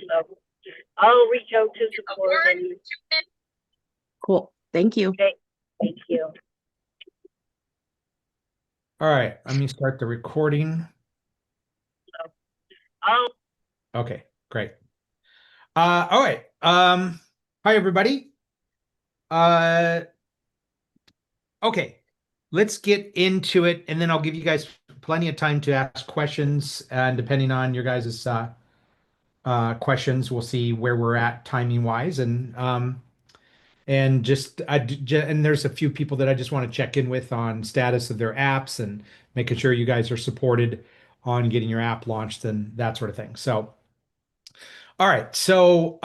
So I'll reach out to support and Cool. Thank you. okay, thank you. All right, let me start the recording. So I'll Okay, great. All right. Hi everybody. Uh, okay, let's get into it, and then I'll give you guys plenty of time to ask questions, and depending on your guys' questions, we'll see where we're at timing wise, and just and there's a few people that I just want to check in with on status of their apps and making sure you guys are supported on getting your app launched and that sort of thing. So, all right. So,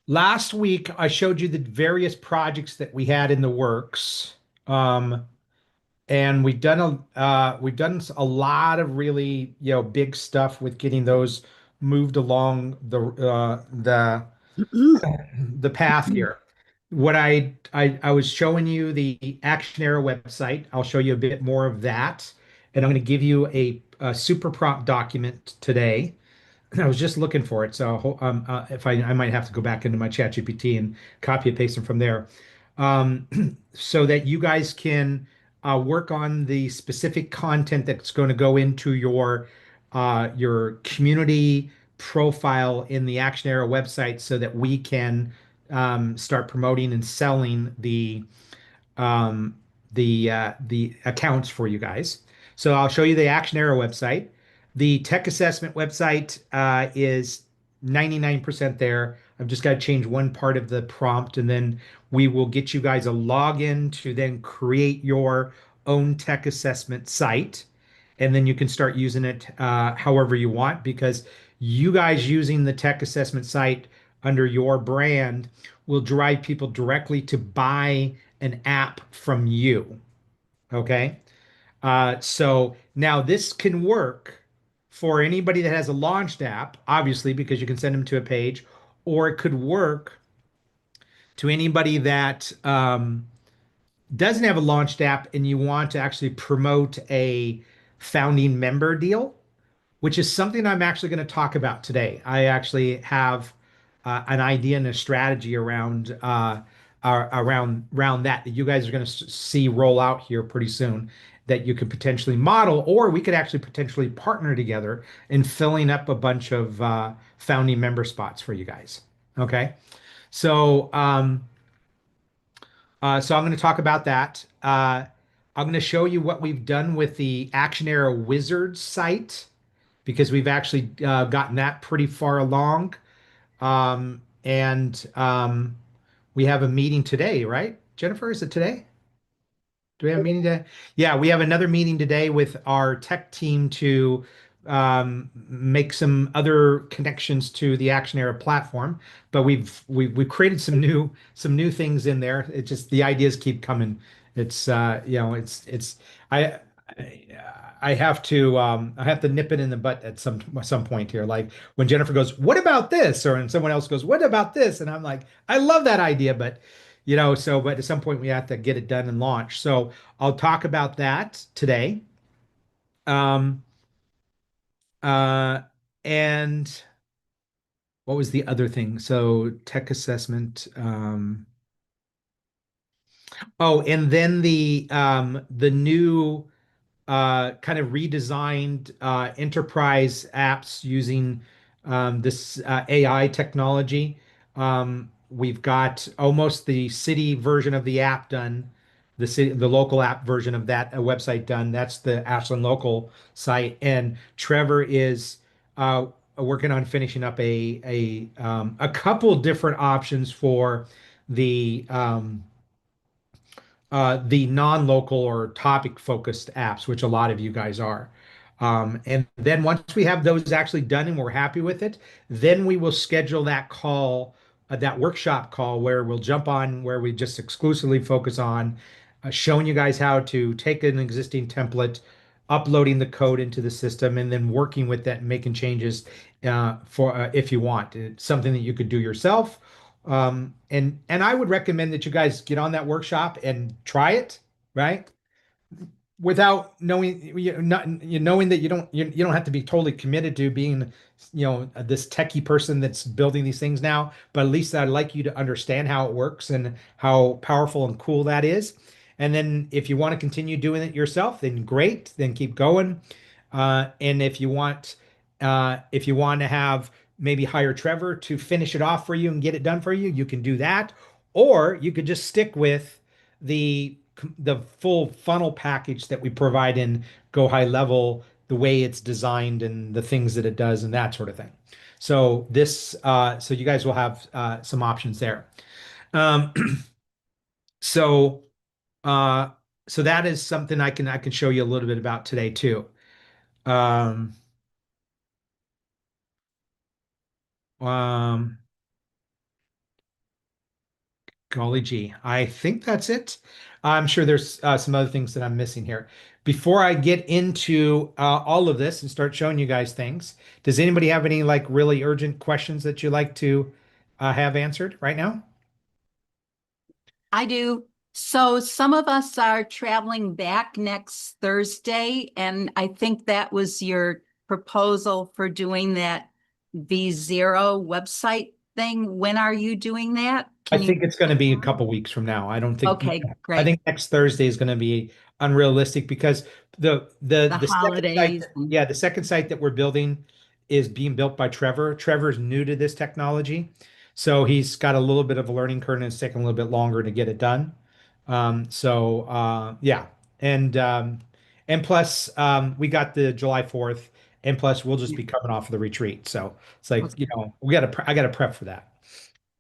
last week I showed you the various projects that we had in the works. Um, and we've done a lot of really, big stuff with getting those moved along the path here. What I was showing you the Action Arrow website. I'll show you a bit more of that, and I'm going to give you a super prompt document today. I was just looking for it, so if I might have to go back into my ChatGPT and copy and paste them from there, so that you guys can work on the specific content that's going to go into your community profile in the Action Arrow website, so that we can start promoting and selling um, the accounts for you guys. So I'll show you the Action Arrow website. The tech assessment website is 99% there. I've just got to change one part of the prompt, and then we will get you guys a login to then create your own tech assessment site. And then you can start using it however you want, because you guys using the tech assessment site under your brand will drive people directly to buy an app from you. Okay. So now this can work for anybody that has a launched app, obviously, because you can send them to a page, or it could work to anybody that doesn't have a launched app and you want to actually promote a founding member deal, which is something I'm actually going to talk about today. I actually have an idea and a strategy around that you guys are going to see roll out here pretty soon, that you could potentially model, or we could actually potentially partner together in filling up a bunch of founding member spots for you guys. Okay, so so I'm going to talk about that. I'm going to show you what we've done with the Action Arrow Wizards site, because we've actually gotten that pretty far along. And we have a meeting today, right? Jennifer, is it today? Do we have a meeting today? Yeah, we have another meeting today with our tech team to make some other connections to the Action Arrow platform. But we've created some new things in there. It just the ideas keep coming. It's it's I I have to nip it in the butt at some point here. Like when Jennifer goes, "What about this?" or when someone else goes, "What about this?" and I'm like, "I love that idea, but." But at some point we have to get it done and launch. So I'll talk about that today. Um, uh, and what was the other thing? So tech assessment. Oh, and then the new kind of redesigned enterprise apps using this AI technology. We've got almost the city version of the app done, the local app version of that website done. That's the Ashland local site, and Trevor is working on finishing up a couple different options for the non-local or topic-focused apps, which a lot of you guys are. And then once we have those actually done and we're happy with it, then we will schedule that call, that workshop call, where we'll jump on, where we just exclusively focus on showing you guys how to take an existing template, uploading the code into the system, and then working with that and making changes for if you want. It's something that you could do yourself, and I would recommend that you guys get on that workshop and try it, right? without knowing knowing that you don't have to be totally committed to being this techie person that's building these things now, but at least I'd like you to understand how it works and how powerful and cool that is. And then if you want to continue doing it yourself, then great, then keep going. And if you want to have maybe hire Trevor to finish it off for you and get it done for you, you can do that. Or you could just stick with the full funnel package that we provide in Go High Level, the way it's designed and the things that it does and that sort of thing. So so you guys will have some options there. Um, so uh, so that is something I can show you a little bit about today too. Um, um, Golly gee, I think that's it. I'm sure there's some other things that I'm missing here. Before I get into all of this and start showing you guys things, does anybody have any like really urgent questions that you like to have answered right now? I do. So some of us are traveling back next Thursday, and I think that was your proposal for doing that V0 website thing. When are you doing that? I Can you? think it's going to be a couple weeks from now. I don't think. Okay, I great. think next Thursday is going to be unrealistic because The the second site, holidays. yeah, the second site that we're building is being built by Trevor. Trevor's new to this technology, so he's got a little bit of a learning curve and it's taking a little bit longer to get it done. Yeah, and um, and plus we got the July 4th, and plus we'll just be coming off of the retreat, so it's like I got to prep for that.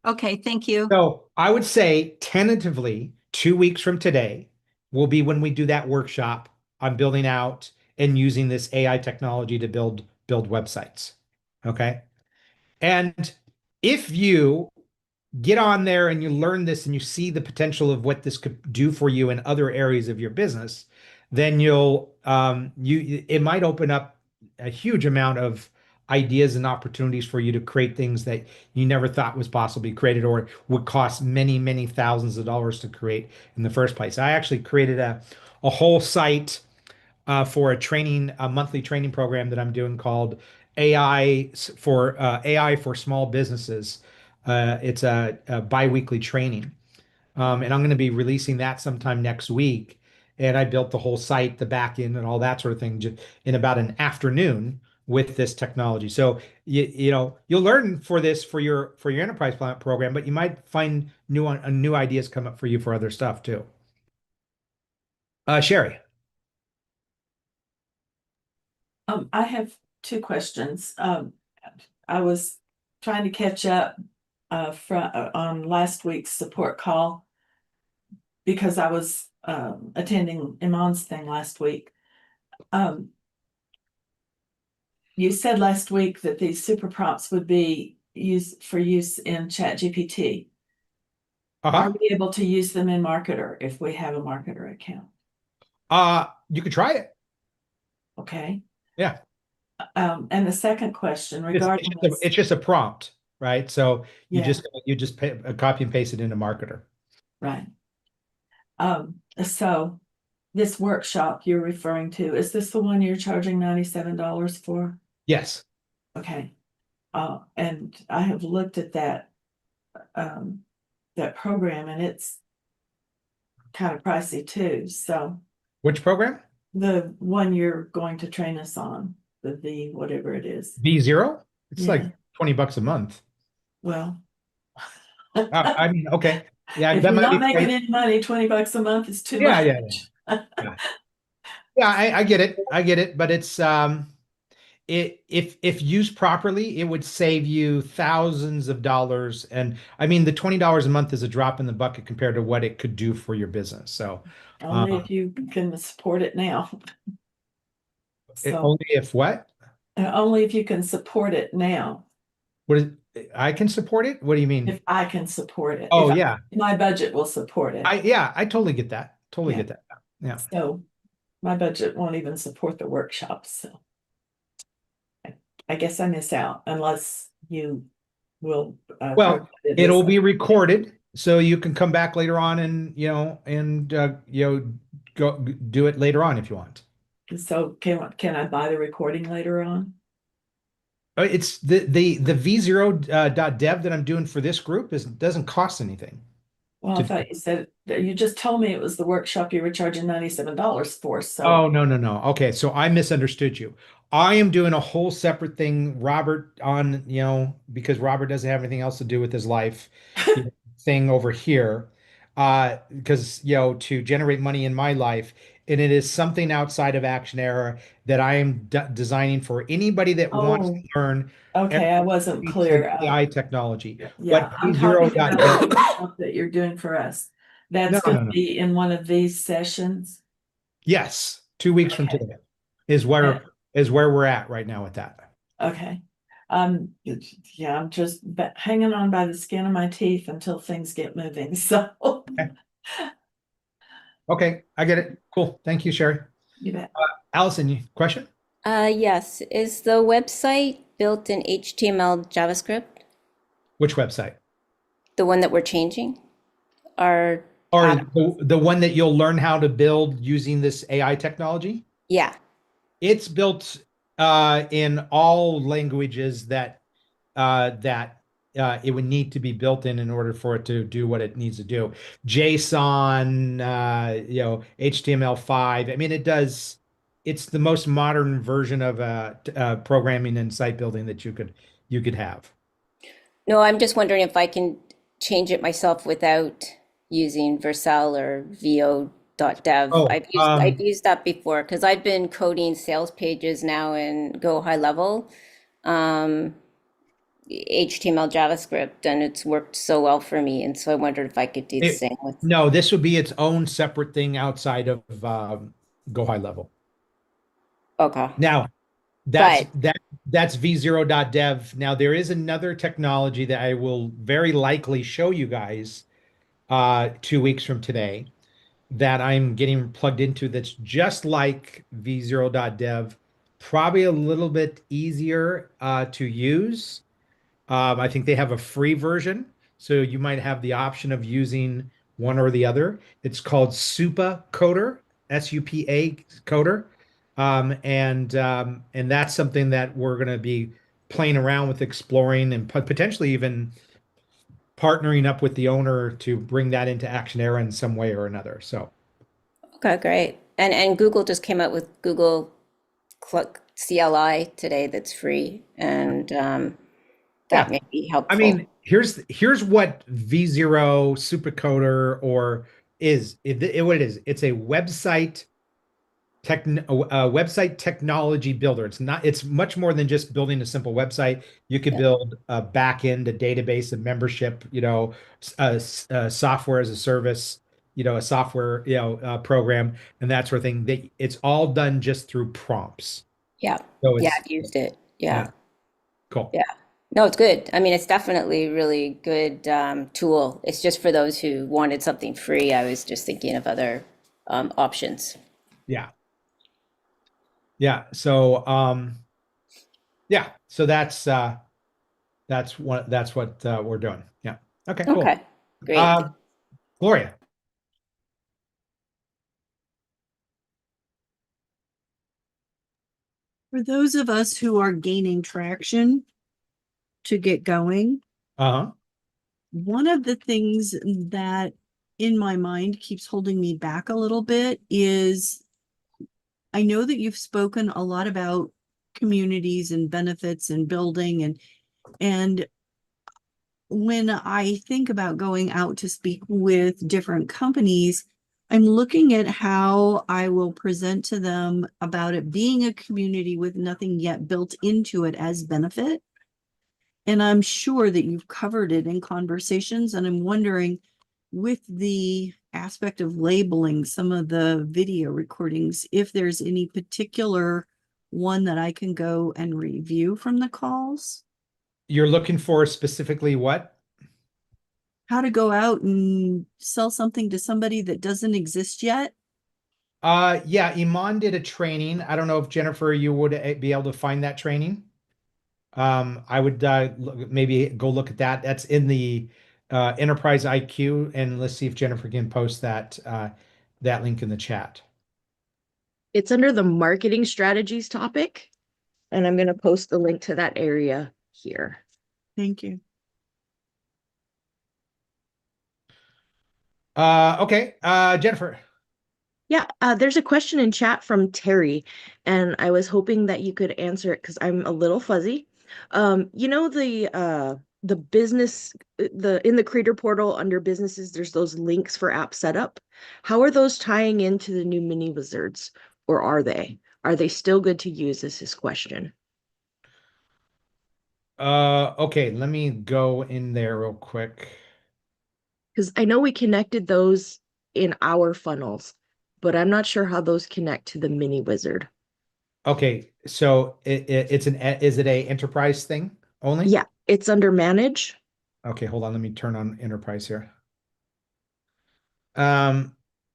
Okay, thank you. So I would say tentatively 2 weeks from today will be when we do that workshop on building out and using this AI technology to build websites. Okay. And if you get on there and you learn this and you see the potential of what this could do for you in other areas of your business, then it might open up a huge amount of ideas and opportunities for you to create things that you never thought was possibly created or would cost many, many thousands of dollars to create in the first place. I actually created a whole site for a monthly training program that I'm doing called AI for small businesses. It's a biweekly training, and I'm going to be releasing that sometime next week. And I built the whole site, the back end, and all that sort of thing in about an afternoon with this technology. So you'll learn for this for your enterprise plan program, but you might find new ideas come up for you for other stuff too. Sherry. I have two questions. I was trying to catch up on last week's support call because I was attending Iman's thing last week. You said last week that these super prompts would be used for use in ChatGPT. Are we able to use them in Marketer if we have a Marketer account? You could try it. Okay. Yeah. And the second question regarding it's just a prompt, right? So you Yeah. you just copy and paste it into Marketer. Right. So this workshop you're referring to, is this the one you're charging $97 for? Yes. Okay. And I have looked at that program and it's kind of pricey too. So Which program? the one you're going to train us on, the V, whatever it is. V0? It's Yeah. like $20 a month. Well, I mean, okay. Yeah, if that you're might be not making any money, $20 a month is too Yeah, much. yeah. Yeah, I get it. I get it, but it's if used properly, it would save you thousands of dollars. And I mean, the $20 a month is a drop in the bucket compared to what it could do for your business. So Only if you can support it now. So only if what? only if you can support it now. What is I can support it? What do you mean? If I can support it. Oh, If yeah. my budget will support it. I totally get that. Totally Yeah. get that. Yeah. So my budget won't even support the workshops. So I guess I miss out unless you will. Well, provide it'll this. be recorded, so you can come back later on and go do it later on if you want. So can I buy the recording later on? It's the V0 .dev that I'm doing for this group doesn't cost anything. Well, I To- thought you said, you just told me it was the workshop you were charging $97 for, so. Oh, no. Okay, so I misunderstood you. I am doing a whole separate thing, Robert, on, because Robert doesn't have anything else to do with his life, thing over here. Because, to generate money in my life, and it is something outside of Action Era that I am designing for anybody that wants to Oh, learn okay, I wasn't clear. AI technology. Yeah, I'm P0 talking about the workshop that you're doing for us. That's No, gonna be in one of these sessions. Yes, 2 weeks from Okay. today is where we're at right now with that. Okay. Yeah, I'm just hanging on by the skin of my teeth until things get moving, so. Okay, I get it. Cool. Thank you, Sherry. You bet. Allison, question? Yes. Is the website built in HTML JavaScript? Which website? The one that we're changing? Or Or the one that you'll learn how to build using this AI technology? yeah. It's built in all languages that it would need to be built in order for it to do what it needs to do. JSON, HTML5. I mean, it does. It's the most modern version of programming and site building that you could have. No, I'm just wondering if I can change it myself without using Vercel or vo.dev. Oh, I've used that before because I've been coding sales pages now in Go High Level. HTML, JavaScript, and it's worked so well for me. And so I wondered if I could do the same with. No, this would be its own separate thing outside of Go High Level. Okay. Now, that's v0.dev. Now, there is another technology that I will very likely show you guys 2 weeks from today that I'm getting plugged into that's just like v0.dev, probably a little bit easier to use. I think they have a free version, so you might have the option of using one or the other. It's called Supa Coder, SUPA Coder, and that's something that we're going to be playing around with, exploring, and potentially even partnering up with the owner to bring that into Action Era in some way or another. So, Okay, great. And Google just came out with Google CLI today that's free, and that may be helpful. I mean, here's what V0 Supercoder or is what it is. It's a website website technology builder. It's much more than just building a simple website. You could build a backend, a database, a membership, software as a service, a software, program, and that sort of thing. It's all done just through prompts. Yeah. So Yeah, I've used it. Yeah. Cool. Yeah. No, it's good. I mean, it's definitely really good tool. It's just for those who wanted something free. I was just thinking of other options. Yeah. Yeah. So so that's what we're doing. Yeah. Okay, cool. Okay, great. Gloria. For those of us who are gaining traction to get going, Uh-huh. one of the things that in my mind keeps holding me back a little bit is I know that you've spoken a lot about communities and benefits and building and when I think about going out to speak with different companies, I'm looking at how I will present to them about it being a community with nothing yet built into it as benefit. And I'm sure that you've covered it in conversations, and I'm wondering with the aspect of labeling some of the video recordings, if there's any particular one that I can go and review from the calls. You're looking for specifically what? How to go out and sell something to somebody that doesn't exist yet. Yeah, Iman did a training. I don't know if Jennifer, you would be able to find that training. I would maybe go look at that. That's in the Enterprise IQ, and let's see if Jennifer can post that that link in the chat. It's under the marketing strategies topic, and I'm going to post the link to that area here. Thank you. Okay, Jennifer. Yeah, there's a question in chat from Terry, and I was hoping that you could answer it because I'm a little fuzzy. You know the business in the creator portal under businesses, there's those links for app setup. How are those tying into the new mini wizards, or are they? Are they still good to use? Is his question. Okay, let me go in there real quick. Because I know we connected those in our funnels, but I'm not sure how those connect to the mini wizard. Okay, so it's is it a enterprise thing only? Yeah, it's under manage. Okay, hold on. Let me turn on enterprise here.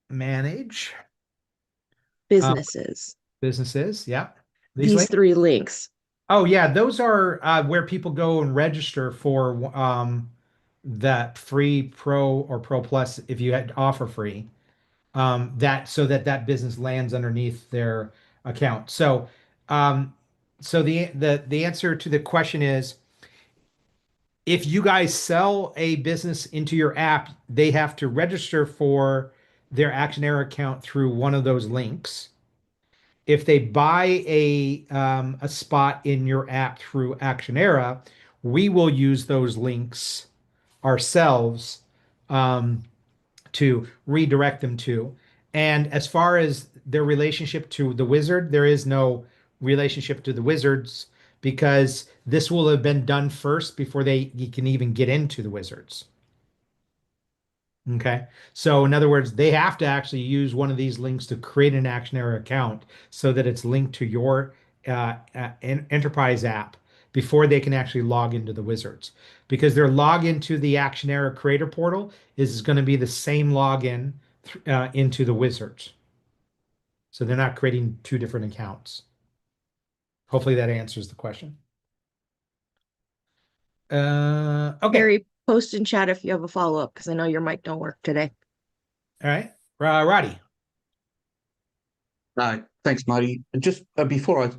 Manage Businesses. businesses. Yeah. These links? three links. Oh yeah, those are where people go and register for that free Pro or Pro Plus if you had offer free. That so that business lands underneath their account. Um, so the answer to the question is, if you guys sell a business into your app, they have to register for their Actionaire account through one of those links. If they buy a spot in your app through Actionaire, we will use those links ourselves to redirect them to. And as far as their relationship to the wizard, there is no relationship to the wizards because this will have been done first before you can even get into the wizards. Okay. So in other words, they have to actually use one of these links to create an Actionaire account so that it's linked to your enterprise app before they can actually log into the wizards. Because their login to the Actionaire creator portal is going to be the same login into the wizards. So they're not creating two different accounts. Hopefully that answers the question. Okay. Gary, post in chat if you have a follow-up because I know your mic don't work today. All right. Roddy. No, thanks, Marty. Just before I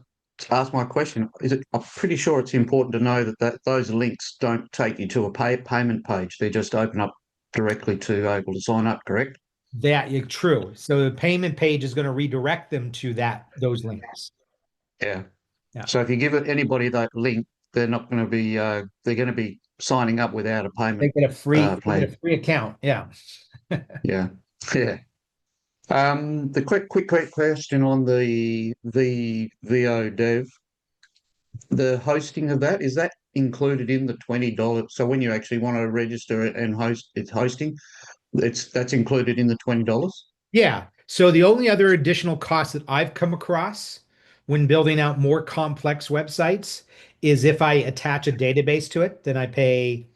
ask my question, I'm pretty sure it's important to know that those links don't take you to a payment page. They just open up directly to able to sign up, correct? True. So the payment page is going to redirect them to those links. Yeah. Yeah. So if you give anybody that link, they're not going to be they're going to be signing up without a They payment get a free plan. account. Yeah. Yeah. Yeah. The quick question on the VO Dev, the hosting of that, is that included in the $20? So when you actually want to register it and host its hosting, that's included in the $20? Yeah. So the only other additional cost that I've come across when building out more complex websites is if I attach a database to it, then I pay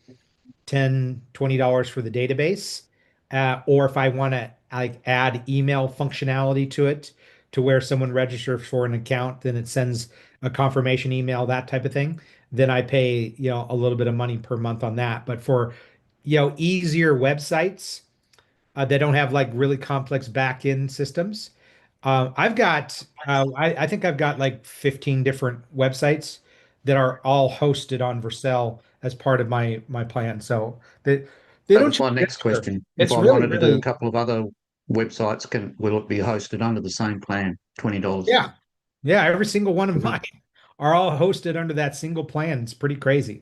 $10, $20 for the database. Or if I want to add email functionality to it to where someone registers for an account, then it sends a confirmation email, that type of thing. Then I pay, a little bit of money per month on that. But for, easier websites, that don't have like really complex back-end systems. I think I've got like 15 different websites that are all hosted on Vercel as part of my plan. So they That don't was my charge next extra. question. If It's I really, wanted to do really, a couple of other websites, will it be hosted under the same plan, $20? yeah. Yeah, every single one of mine are all hosted under that single plan. It's pretty crazy.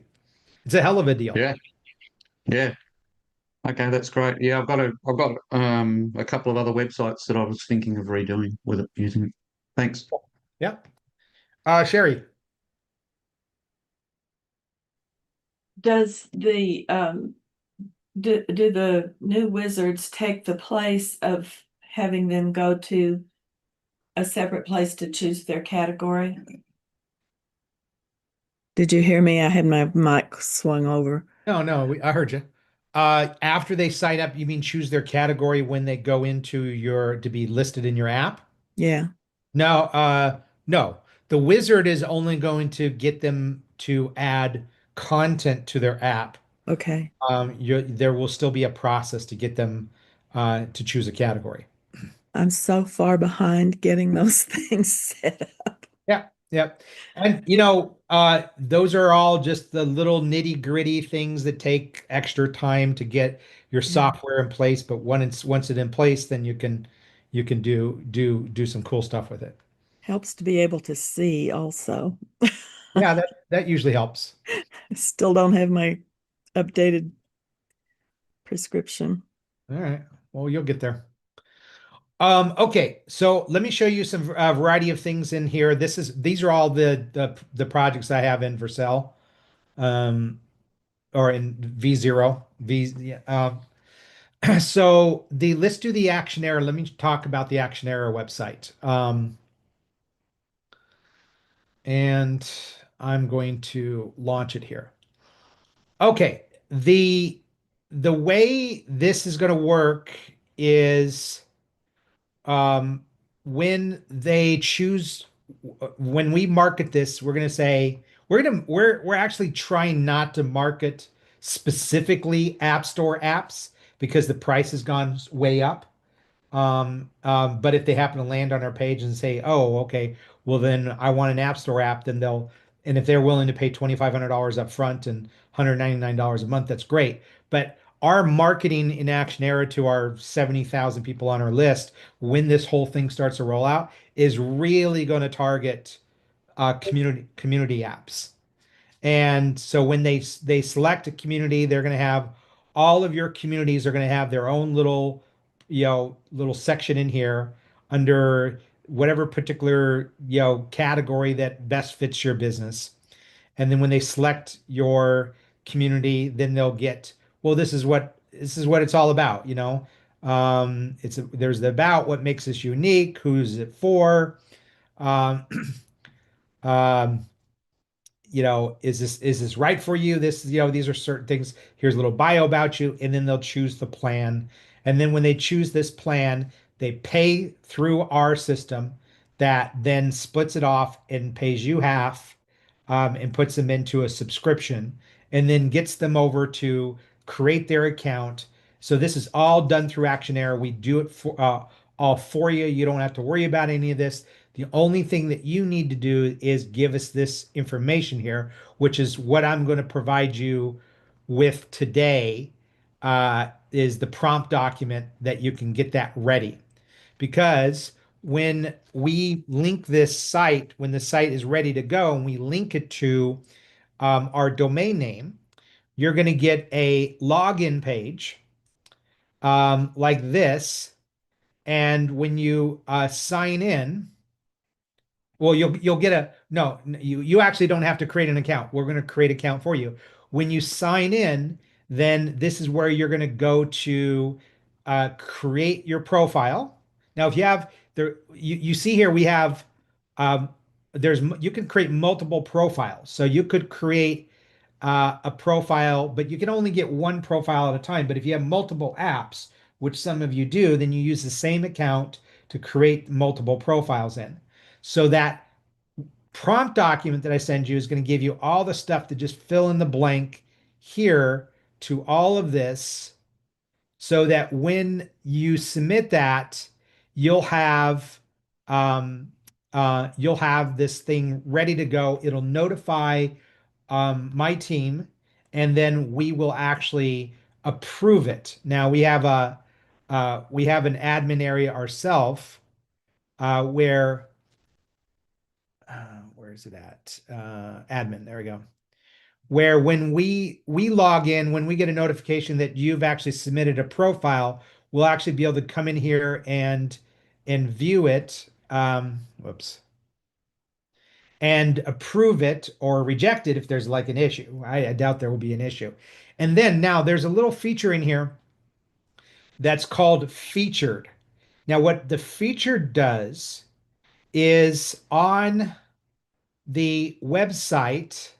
It's a hell of a deal. Yeah. Yeah. Okay, that's great. Yeah, I've got a couple of other websites that I was thinking of redoing with it using it. Thanks. Yeah. Sherry. Does the do the new wizards take the place of having them go to a separate place to choose their category? Did you hear me? I had my mic swung over. No, I heard you. After they sign up, you mean choose their category when they go into to be listed in your app? Yeah. No. The wizard is only going to get them to add content to their app. Okay. There will still be a process to get them to choose a category. I'm so far behind getting those things set up. Yeah, yeah. And those are all just the little nitty-gritty things that take extra time to get your software in place. But once it's in place, then you can do some cool stuff with it. Helps to be able to see also. Yeah, that usually helps. I still don't have my updated prescription. All right. Well, you'll get there. Okay, so let me show you some variety of things in here. These are all the projects I have in Vercel, or in V0. Yeah, so let's do the Actionera. Let me talk about the Actionera website. And I'm going to launch it here. Okay, the way this is going to work is when they choose, when we market this, we're going to say we're actually trying not to market specifically App Store apps because the price has gone way up. But if they happen to land on our page and say, oh, okay, well then I want an App Store app, then and if they're willing to pay $2,500 up front and $199 a month, that's great. But our marketing in Actionera to our 70,000 people on our list, when this whole thing starts to roll out, is really going to target community apps. And so when they select a community, they're going to have all of your communities are going to have their own little section in here under whatever particular category that best fits your business. And then when they select your community, then they'll get, well, this is what it's all about, there's the about, what makes us unique, who's it for, um, um, is this right for you? These are certain things. Here's a little bio about you, and then they'll choose the plan. And then when they choose this plan, they pay through our system that then splits it off and pays you half, and puts them into a subscription, and then gets them over to create their account. So this is all done through Actionera. We do it all for you. You don't have to worry about any of this. The only thing that you need to do is give us this information here, which is what I'm going to provide you with today, is the prompt document that you can get that ready. Because when we link this site, when the site is ready to go and we link it to our domain name, you're going to get a login page like this. And when you sign in, well, you'll get no, you actually don't have to create an account. We're going to create an account for you. When you sign in, then this is where you're going to go to create your profile. Now, if you have there, you see here we have you can create multiple profiles. So you could create a profile, but you can only get one profile at a time. But if you have multiple apps, which some of you do, then you use the same account to create multiple profiles in. So that prompt document that I send you is going to give you all the stuff to just fill in the blank here to all of this, so that when you submit that, you'll have this thing ready to go. It'll notify my team, and then we will actually approve it. Now we have an admin area ourselves, where is it at? Admin, there we go. Where when we log in, when we get a notification that you've actually submitted a profile, we'll actually be able to come in here and view it. Whoops. And approve it or reject it if there's like an issue. I doubt there will be an issue. And then now there's a little feature in here that's called featured. Now, what the featured does is on the website,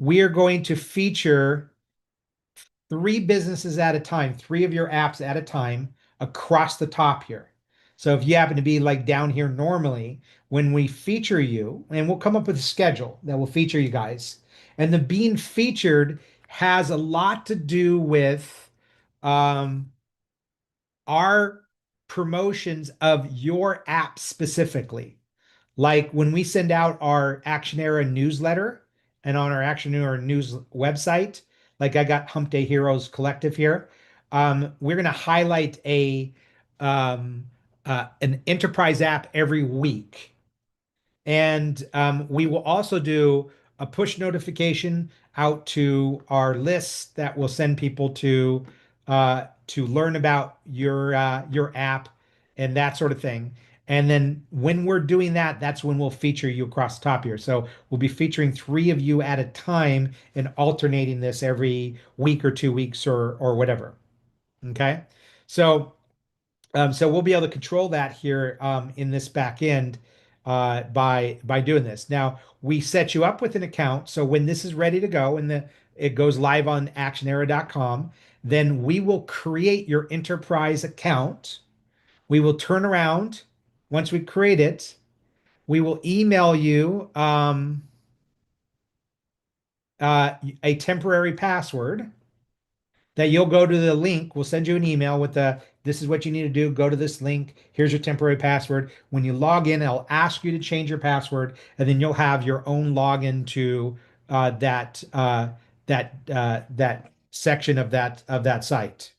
we are going to feature 3 businesses at a time, 3 of your apps at a time across the top here. So if you happen to be like down here normally, when we feature you, and we'll come up with a schedule that will feature you guys. And the being featured has a lot to do with are promotions of your app specifically. Like when we send out our Action Era newsletter and on our Action Era news website, like I got Hump Day Heroes Collective here, we're going to highlight an enterprise app every week. And we will also do a push notification out to our lists that will send people to learn about your app and that sort of thing. And then when we're doing that, that's when we'll feature you across the top here. So we'll be featuring 3 of you at a time and alternating this every week or 2 weeks or whatever. Okay. So so we'll be able to control that here in this back end by doing this. Now we set you up with an account. So when this is ready to go and it goes live on actionera.com, then we will create your enterprise account. We will turn around once we create it. We will email you a temporary password that you'll go to the link. We'll send you an email with this is what you need to do. Go to this link. Here's your temporary password. When you log in, it'll ask you to change your password, and then you'll have your own login to that section of that site.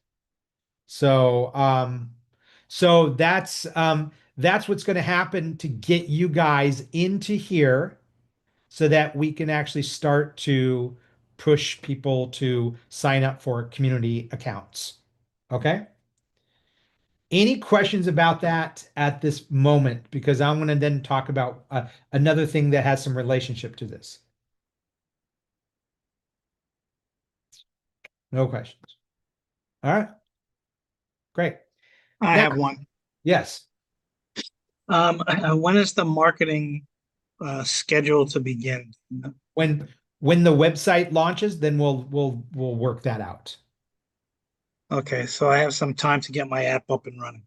So so that's what's going to happen to get you guys into here so that we can actually start to push people to sign up for community accounts. Okay. Any questions about that at this moment? Because I'm going to then talk about another thing that has some relationship to this. No questions. All right. Great. I Now- have one. Yes. When is the marketing scheduled to begin? When the website launches, then we'll work that out. Okay, so I have some time to get my app up and running.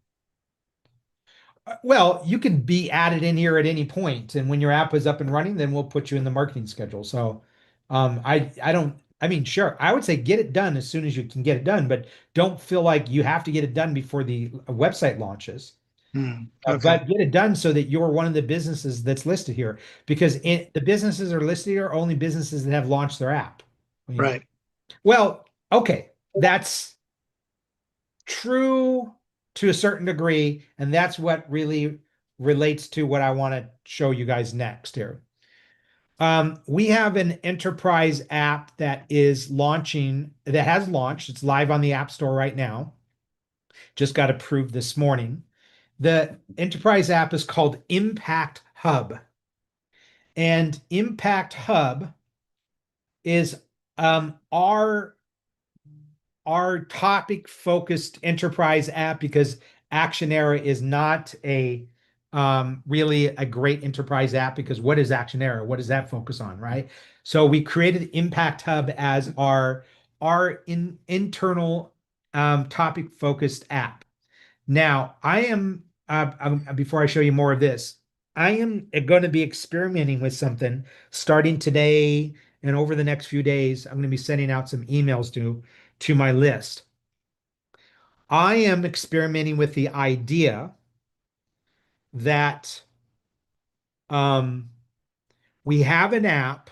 Well, you can be added in here at any point, and when your app is up and running, then we'll put you in the marketing schedule. So, I mean, sure, I would say get it done as soon as you can get it done, but don't feel like you have to get it done before the website launches. Okay. But get it done so that you're one of the businesses that's listed here, because the businesses that are listed here are only businesses that have launched their app. Right. Well, okay, that's true to a certain degree, and that's what really relates to what I want to show you guys next here. We have an enterprise app that is launching, that has launched. It's live on the App Store right now. Just got approved this morning. The enterprise app is called Impact Hub. And Impact Hub is our topic focused enterprise app, because Action Era is not a really a great enterprise app, because what is Action Era? What does that focus on, right? So we created Impact Hub as our internal topic focused app. Now I am before I show you more of this, I am going to be experimenting with something starting today, and over the next few days I'm going to be sending out some emails to my list. I am experimenting with the idea that we have an app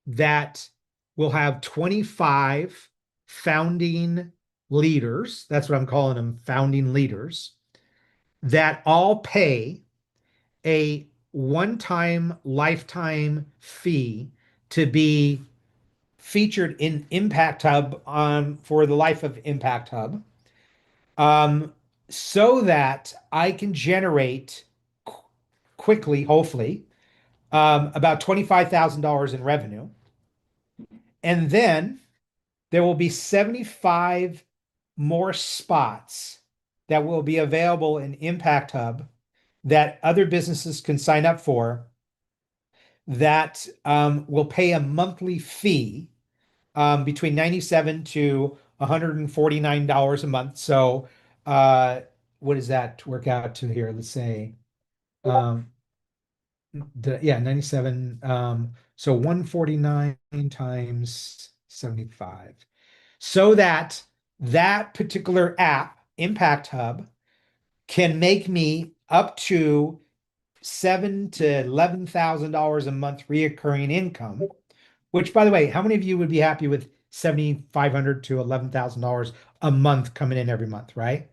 that will have 25 founding leaders. That's what I'm calling them, founding leaders, that all pay a one-time lifetime fee to be featured in Impact Hub for the life of Impact Hub, so that I can generate quickly, hopefully, about $25,000 in revenue. And then there will be 75 more spots that will be available in Impact Hub that other businesses can sign up for, that will pay a monthly fee between $97 to $149 a month. So what does that work out to here? Let's say, yeah, 97. So 149 times 75. So that particular app Impact Hub can make me up to $7,000 to $11,000 a month reoccurring income, which, by the way, how many of you would be happy with $7,500 to $11,000 a month coming in every month, right?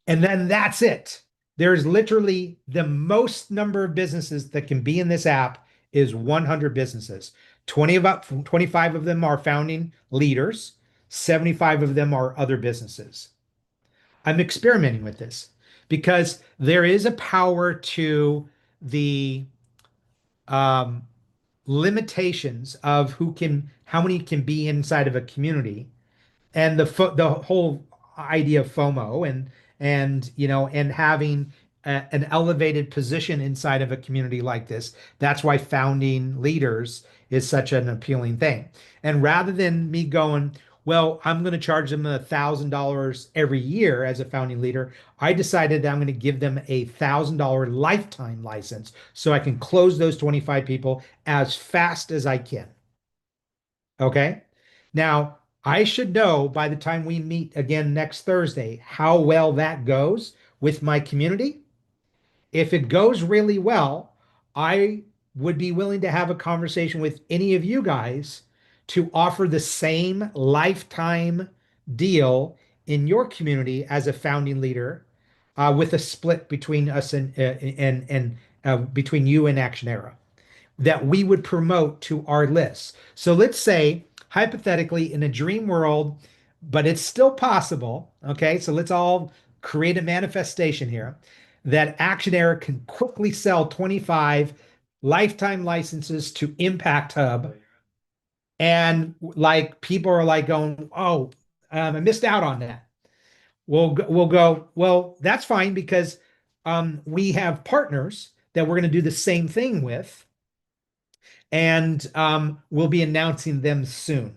And then that's it. There's literally the most number of businesses that can be in this app is 100 businesses. 25 of them are founding leaders, 75 of them are other businesses. I'm experimenting with this because there is a power to the um, limitations of how many can be inside of a community, and the whole idea of FOMO and and having an elevated position inside of a community like this. That's why founding leaders is such an appealing thing. And rather than me going, well, I'm going to charge them $1,000 every year as a founding leader, I decided that I'm going to give them $1,000 lifetime license so I can close those 25 people as fast as I can. Okay. Now, I should know by the time we meet again next Thursday how well that goes with my community. If it goes really well, I would be willing to have a conversation with any of you guys to offer the same lifetime deal in your community as a founding leader, with a split between us and between you and Actionera that we would promote to our lists. So let's say, hypothetically, in a dream world, but it's still possible. Okay, so let's all create a manifestation here that Actionera can quickly sell 25 lifetime licenses to Impact Hub. And like people are like going, oh, I missed out on that. We'll go, well, that's fine because we have partners that we're going to do the same thing with, and we'll be announcing them soon.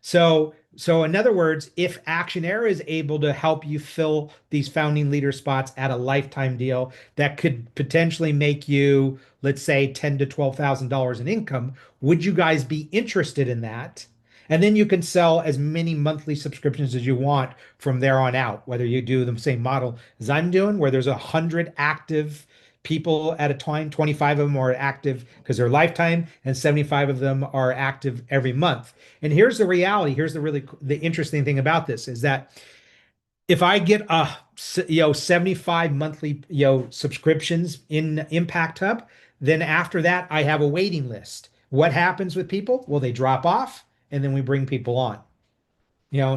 So in other words, if Actionera is able to help you fill these founding leader spots at a lifetime deal that could potentially make you, let's say, $10,000 to $12,000 in income, would you guys be interested in that? And then you can sell as many monthly subscriptions as you want from there on out, whether you do the same model as I'm doing, where there's 100 active people at a time. 25 of them are active because they're lifetime, and 75 of them are active every month. And here's the reality. Here's the interesting thing about this is that if I get 75 monthly subscriptions in Impact Hub, then after that I have a waiting list. What happens with people? Well, they drop off, and then we bring people on.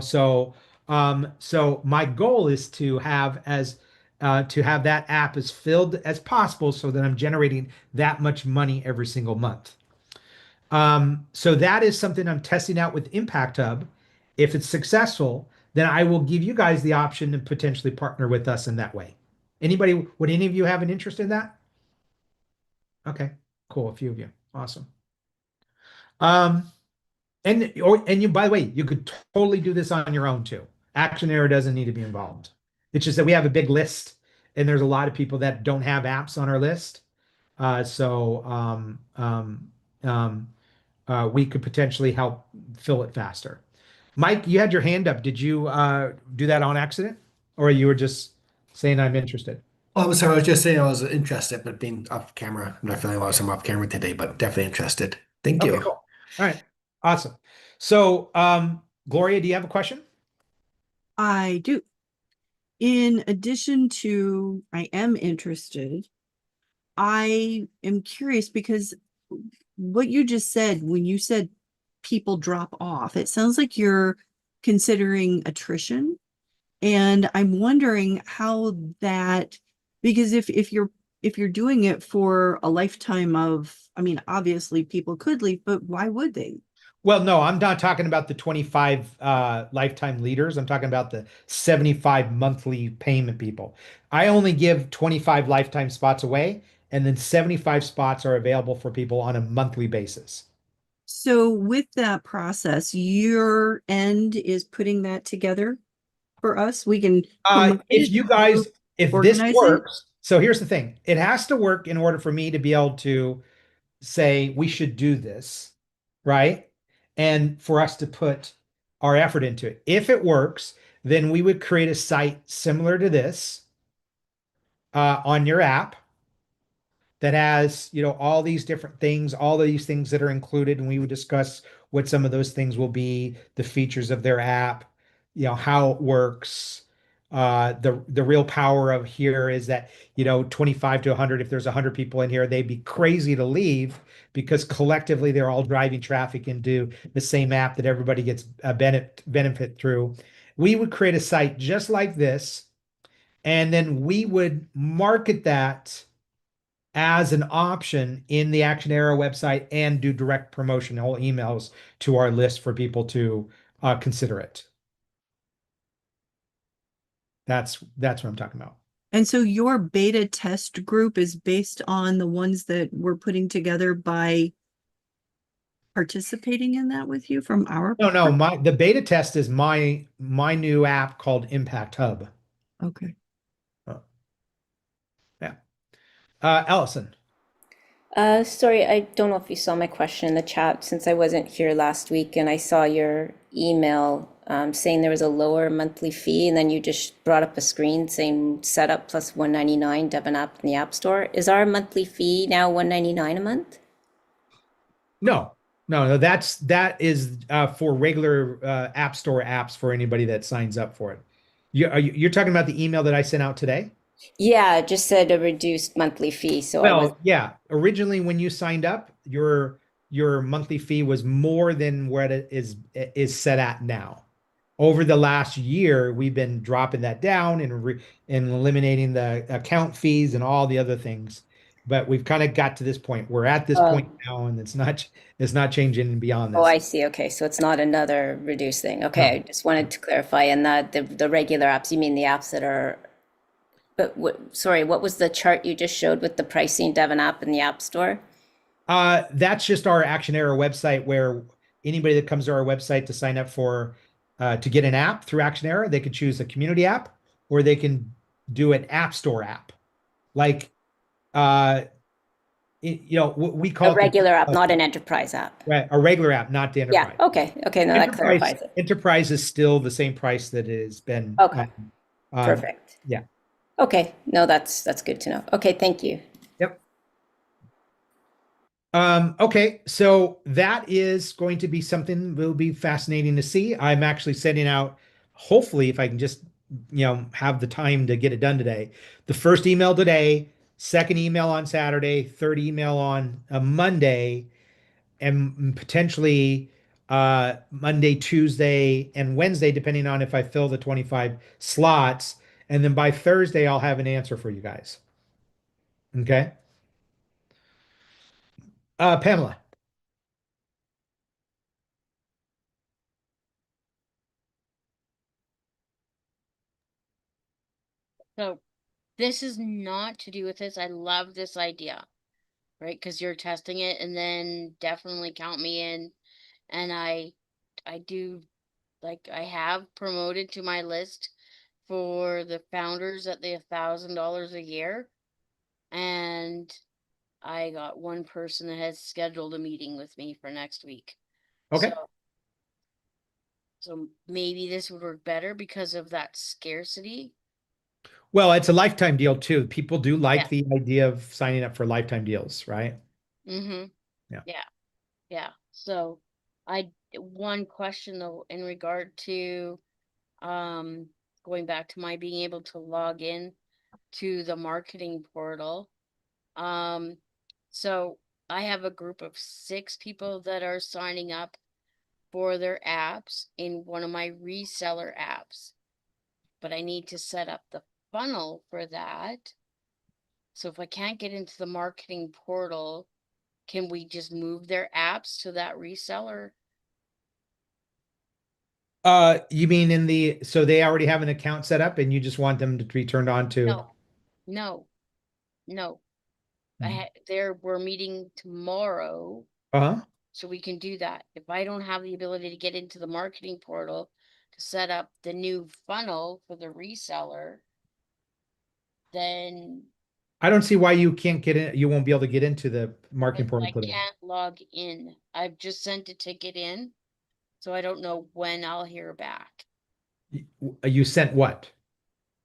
So my goal is to have that app as filled as possible so that I'm generating that much money every single month. So that is something I'm testing out with Impact Hub. If it's successful, then I will give you guys the option to potentially partner with us in that way. Would any of you have an interest in that? Okay, cool. A few of you. Awesome. And you, by the way, you could totally do this on your own too. Actionera doesn't need to be involved. It's just that we have a big list, and there's a lot of people that don't have apps on our list. We could potentially help fill it faster. Mike, you had your hand up. Did you do that on accident, or you were just saying I'm interested? Oh, I'm sorry. I was just saying I was interested, but being off camera, I'm not feeling well, so I'm off camera today, but definitely interested. Thank you. Okay, cool. All right, awesome. So, Gloria, do you have a question? I do. In addition to, I am interested. I am curious because what you just said, when you said people drop off, it sounds like you're considering attrition. And I'm wondering how that, because if you're doing it for a lifetime of, I mean, obviously people could leave, but why would they? Well, no, I'm not talking about the 25 lifetime leaders. I'm talking about the 75 monthly payment people. I only give 25 lifetime spots away, and then 75 spots are available for people on a monthly basis. So with that process, your end is putting that together for us. We can If this works, so here's the thing. It has to work in order for me to be able to say we should do this, right? And for us to put our effort into it. If it works, then we would create a site similar to this on your app that has, all these different things, all of these things that are included, and we would discuss what some of those things will be, the features of their app, how it works. The real power of here is that, 25 to 100, if there's 100 people in here, they'd be crazy to leave because collectively they're all driving traffic into the same app that everybody gets a benefit through. We would create a site just like this, and then we would market that as an option in the Action Arrow website and do direct promotional emails to our list for people to consider it. That's what I'm talking about. And so your beta test group is based on the ones that we're putting together by participating in that with you from our No, the beta test is my new app called Impact Hub. Okay. Yeah. Allison. Sorry, I don't know if you saw my question in the chat since I wasn't here last week and I saw your email saying there was a lower monthly fee, and then you just brought up a screen saying setup plus $199 Devon app in the App Store. Is our monthly fee now $199 a month? No, that is for regular App Store apps for anybody that signs up for it. You're talking about the email that I sent out today? Yeah, it just said a reduced monthly fee. So Well, yeah. Originally, when you signed up, your monthly fee was more than what it is set at now. Over the last year, we've been dropping that down and eliminating the account fees and all the other things. But we've kind of got to this point. We're at this point now, and it's not changing beyond Oh, this. I see. Okay, so it's not another reduced thing. Okay, No. I just wanted to clarify. And that the regular apps, you mean the apps that are, but sorry, what was the chart you just showed with the pricing Devon app in the App Store? That's just our Action Arrow website where anybody that comes to our website to sign up for to get an app through Action Arrow, they can choose a community app or they can do an App Store app. Like we call A regular app, not an enterprise app. Right, a regular app, not the enterprise. Yeah, okay, no, that clarifies it. Enterprise is still the same price that it has been. Okay, perfect. Yeah. Okay, no, that's good to know. Okay, thank you. Yep. Okay, so that is going to be something will be fascinating to see. I'm actually sending out, hopefully, if I can just have the time to get it done today. The first email today, second email on Saturday, third email on a Monday, and potentially Monday, Tuesday, and Wednesday, depending on if I fill the 25 slots. And then by Thursday, I'll have an answer for you guys. Okay. Pamela. So this is not to do with this. I love this idea, right? Because you're testing it, and then definitely count me in. And I do, like, I have promoted to my list for the founders at the $1,000 a year. And I got one person that has scheduled a meeting with me for next week. Okay. So maybe this would work better because of that scarcity. Well, it's a lifetime deal too. People do like Yeah. the idea of signing up for lifetime deals, right? Mm-hmm. Yeah. Yeah. So one question though, in regard to going back to my being able to log in to the marketing portal. So I have a group of 6 people that are signing up for their apps in one of my reseller apps, but I need to set up the funnel for that. So if I can't get into the marketing portal, can we just move their apps to that reseller? You mean so they already have an account set up and you just want them to be turned on to? No. Mhm. We're meeting tomorrow, Uh-huh. so we can do that. If I don't have the ability to get into the marketing portal to set up the new funnel for the reseller, then I don't see why you can't get in. You won't be able to get into the marketing portal I today. can't log in. I've just sent a ticket in, so I don't know when I'll hear back. You sent what?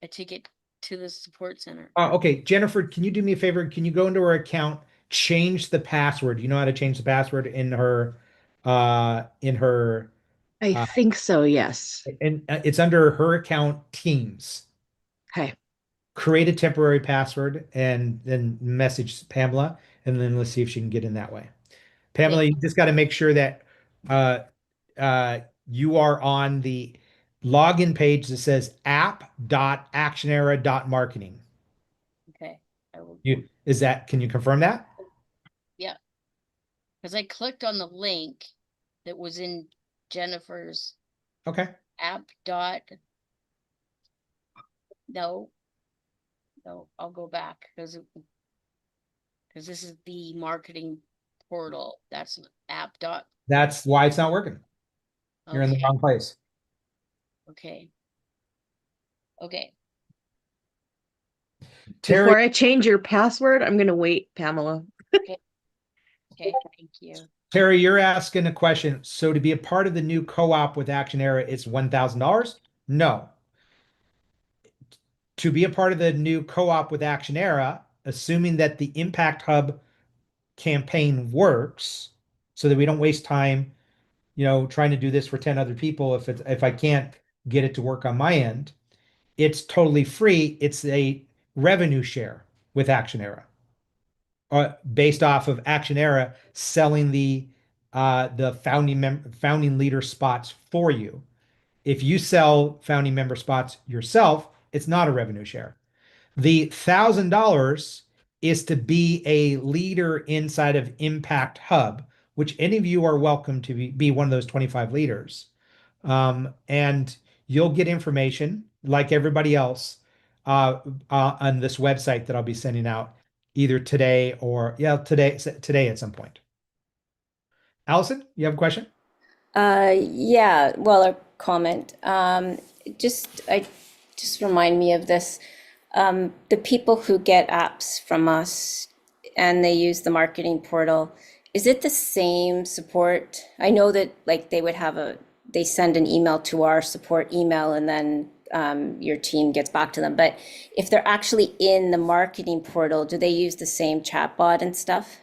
a ticket to the support center. Okay, Jennifer, can you do me a favor? Can you go into her account, change the password? You know how to change the password in her, in her, I uh, think so, yes. and it's under her account Teams. Okay. Create a temporary password and then message Pamela, and then let's see if she can get in that way. Pamela, you just got to make sure that you are on the login page that says app.actionera.marketing. Okay. I will, Can you confirm that? yeah. Because I clicked on the link that was in Jennifer's Okay. app no, I'll go back because this is the marketing portal. That's an app That's why it's not working. You're in the okay. wrong place. Okay. Terry, Before I change your password, I'm gonna wait, Pamela. Okay, thank you. Terry, you're asking a question. So to be a part of the new co-op with Action Era, it's $1,000? No. To be a part of the new co-op with Action Era, assuming that the Impact Hub campaign works, so that we don't waste time, trying to do this for 10 other people if I can't get it to work on my end, it's totally free. It's a revenue share with Action Era. Based off of Action Era selling the founding leader spots for you. If you sell founding member spots yourself, it's not a revenue share. The $1,000 is to be a leader inside of Impact Hub, which any of you are welcome to be one of those 25 leaders. And you'll get information like everybody else on this website that I'll be sending out either today or today at some point. Allison, you have a question? Yeah, well, a comment. Just remind me of this. The people who get apps from us and they use the marketing portal, is it the same support? I know that like they send an email to our support email and then your team gets back to them. But if they're actually in the marketing portal, do they use the same chatbot and stuff?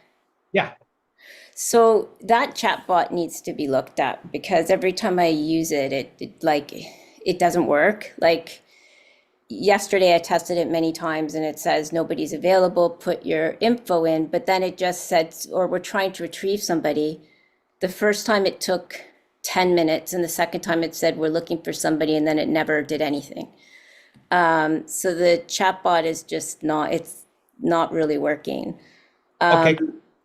Yeah. So that chatbot needs to be looked at because every time I use it, it doesn't work. Like yesterday I tested it many times and it says nobody's available, put your info in, but then it just said, or we're trying to retrieve somebody. The first time it took 10 minutes and the second time it said we're looking for somebody and then it never did anything. So the chatbot is it's not really working. Okay.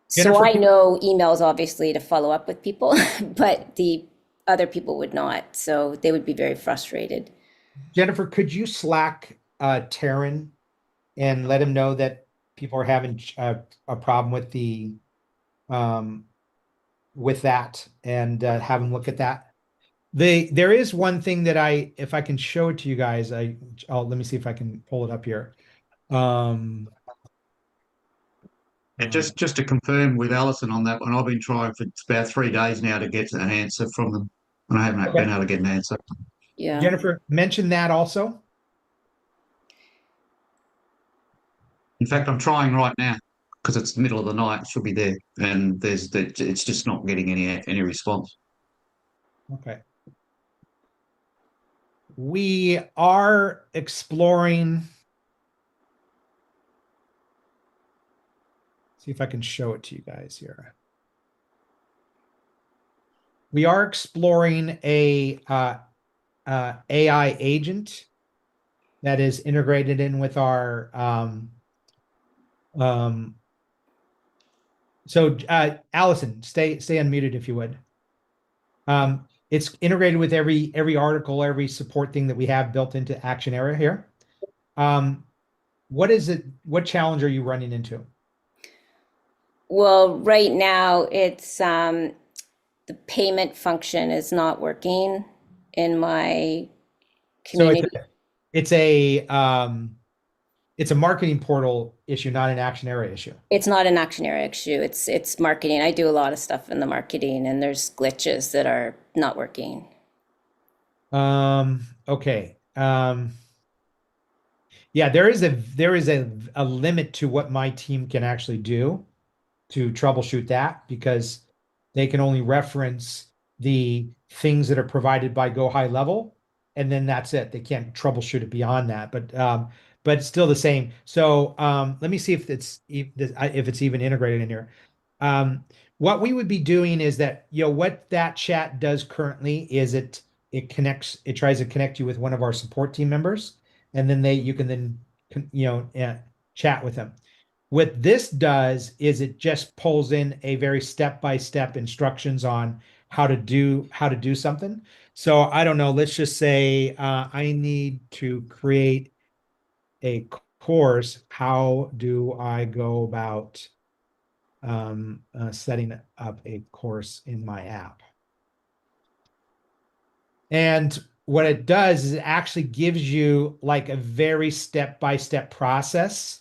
So Jennifer, I know emails obviously to follow up with people, but the other people would not. So they would be very frustrated. Jennifer, could you Slack Taryn and let him know that people are having a problem with the with that and have him look at that? There is one thing that if I can show it to you guys, let me see if I can pull it up here. And just to confirm with Alison on that one, I've been trying for about 3 days now to get an answer from them, and I haven't been able to get an answer. Yeah. Jennifer, mention that also. In fact, I'm trying right now because it's the middle of the night. It should be there, and it's just not getting any response. Okay. We are exploring. See if I can show it to you guys here. We are exploring a AI agent that is integrated in with our so Allison, stay unmuted if you would. It's integrated with every article, every support thing that we have built into Action Era here. What is it? What challenge are you running into? Well, right now it's the payment function is not working in my community. So it's a marketing portal issue, not an Action Era issue. It's not an Action Era issue. It's marketing. I do a lot of stuff in the marketing and there's glitches that are not working. Okay. Yeah, there is a limit to what my team can actually do to troubleshoot that because they can only reference the things that are provided by Go High Level, and then that's it. They can't troubleshoot it beyond that. But it's still the same. So let me see if it's even integrated in here. What we would be doing is that, what that chat does currently is it tries to connect you with one of our support team members, and then you can then chat with them. What this does is it just pulls in a very step-by-step instructions on how to do something. So I don't know, let's just say I need to create a course. How do I go about setting up a course in my app? And what it does is it actually gives you like a very step-by-step process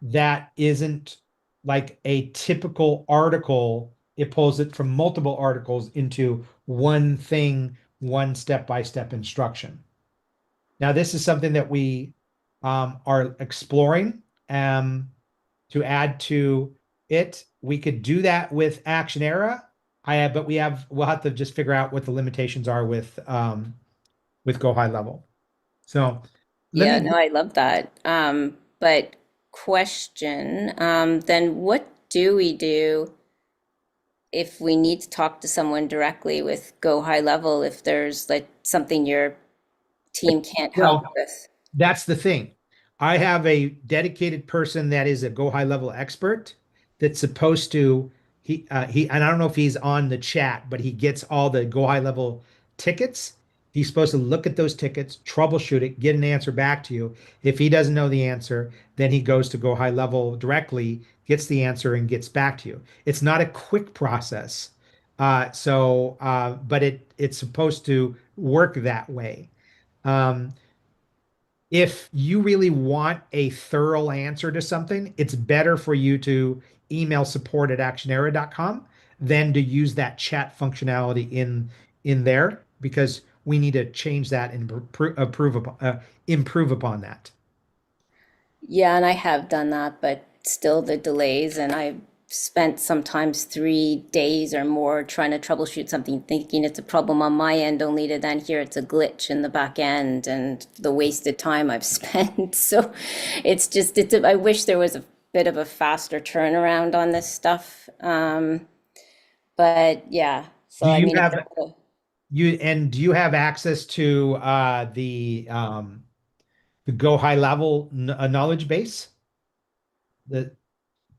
that isn't like a typical article. It pulls it from multiple articles into one thing, one step-by-step instruction. Now, this is something that we are exploring to add to it. We could do that with Actionera. But we'll have to just figure out what the limitations are with Go High Level. So Yeah, no, I love that. But question, then what do we do if we need to talk to someone directly with Go High Level, if there's like something your team can't help with? That's the thing. I have a dedicated person that is a Go High Level expert that's supposed to and I don't know if he's on the chat, but he gets all the Go High Level tickets. He's supposed to look at those tickets, troubleshoot it, get an answer back to you. If he doesn't know the answer, then he goes to Go High Level directly, gets the answer, and gets back to you. It's not a quick process. But it's supposed to work that way. If you really want a thorough answer to something, it's better for you to email support@actionera.com than to use that chat functionality in there, because we need to change that and improve upon that. Yeah, and I have done that, but still the delays, and I've spent sometimes 3 days or more trying to troubleshoot something, thinking it's a problem on my end, only to then hear it's a glitch in the back end and the wasted time I've spent. So I wish there was a bit of a faster turnaround on this stuff. But yeah, so Do I you mean, have do you have access to the Go High Level knowledge base? Yeah,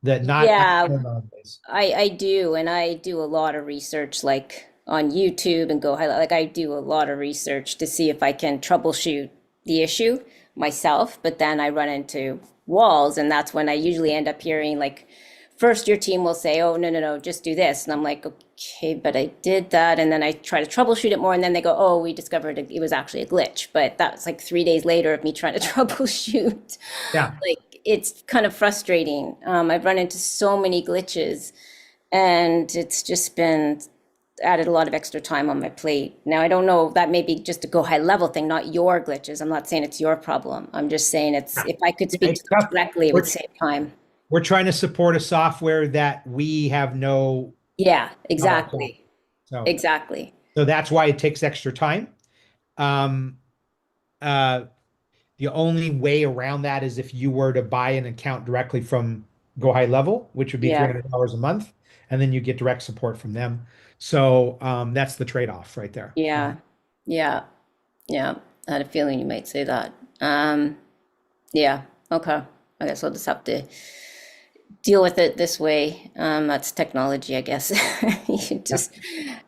Knowledge base. I do, and I do a lot of research like on YouTube and Go Highlight. Like I do a lot of research to see if I can troubleshoot the issue myself, but then I run into walls, and that's when I usually end up hearing like, first your team will say, "Oh, no, just do this." And I'm like, "Okay, but I did that." And then I try to troubleshoot it more, and then they go, "Oh, we discovered it was actually a glitch." But that was like 3 days later of me trying to troubleshoot. Yeah. Like it's kind of frustrating. I've run into so many glitches, and it's just been added a lot of extra time on my plate. Now, I don't know, that may be just a Go High Level thing, not your glitches. I'm not saying it's your problem. I'm just saying if I could speak to them directly, it would save time. We're trying to support a software that we have no. Yeah, exactly. So Exactly. So that's why it takes extra time. The only way around that is if you were to buy an account directly from Go High Level, which would be Yeah. $300 a month, and then you get direct support from them. So that's the trade-off right there. Yeah. Yeah. I had a feeling you might say that. Yeah. Okay. I guess I'll just have to deal with it this way. That's technology, I guess. You just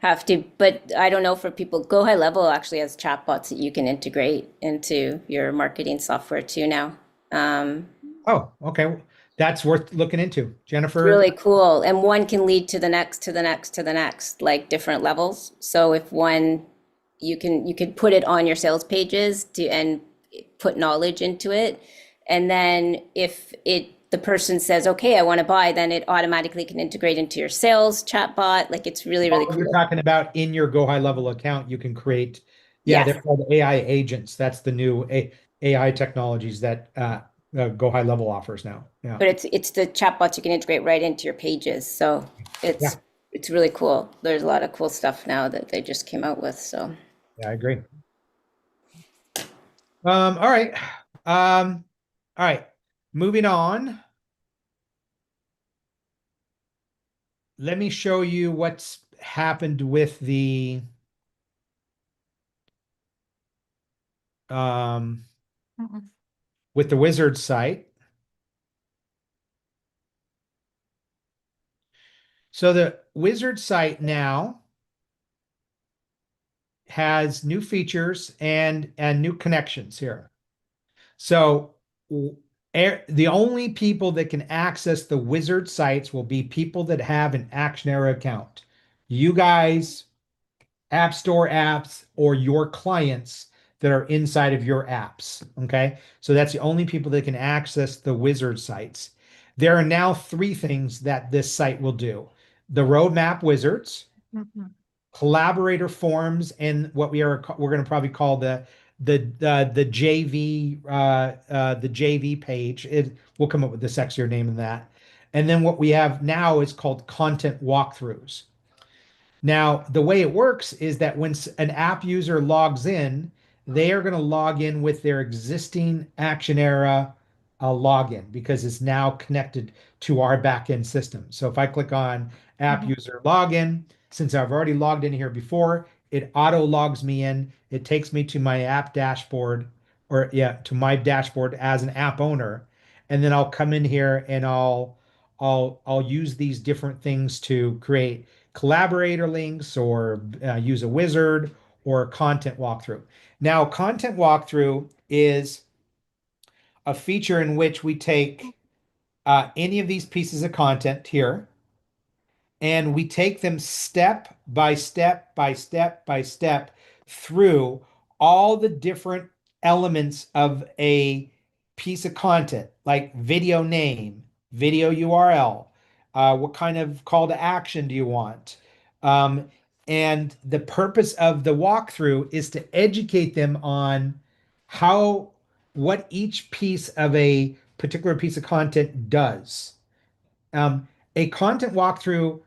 have to, but I don't know, for people, Go High Level actually has chatbots that you can integrate into your marketing software too now. Oh, okay. That's worth looking into. Jennifer. Really cool. And one can lead to the next, to the next, to the next, like different levels. So if one, you can put it on your sales pages and put knowledge into it. And then if the person says, "Okay, I want to buy," then it automatically can integrate into your sales chatbot. Like it's really, really cool. You're talking about in your Go High Level account, you can create Yeah, Yeah. they're called AI agents. That's the new AI technologies that Go High Level offers now. Yeah. But it's the chatbots you can integrate right into your pages. So Yeah. it's really cool. There's a lot of cool stuff now that they just came out with. So Yeah, I agree. All right. All right. Moving on. Let me show you what's happened um, with the Wizard site. So the Wizard site now has new features and new connections here. So the only people that can access the Wizard sites will be people that have an Actionera account. You guys, App Store apps, or your clients that are inside of your apps. Okay. So that's the only people that can access the Wizard sites. There are now 3 things that this site will do: the roadmap wizards, collaborator forms, and what we're going to probably call the JV page. We'll come up with the sexier name in that. And then what we have now is called content walkthroughs. Now, the way it works is that when an app user logs in, they are going to log in with their existing Actionera login because it's now connected to our backend system. So if I click on app user login, since I've already logged in here before, it auto logs me in. It takes me to my app dashboard, or yeah, to my dashboard as an app owner. And then I'll come in here and I'll use these different things to create collaborator links, or use a wizard, or a content walkthrough. Now, content walkthrough is a feature in which we take any of these pieces of content here and we take them step by step by step by step through all the different elements of a piece of content, like video name, video URL, what kind of call to action do you want? And the purpose of the walkthrough is to educate them on what each piece of a particular piece of content does. A content walkthrough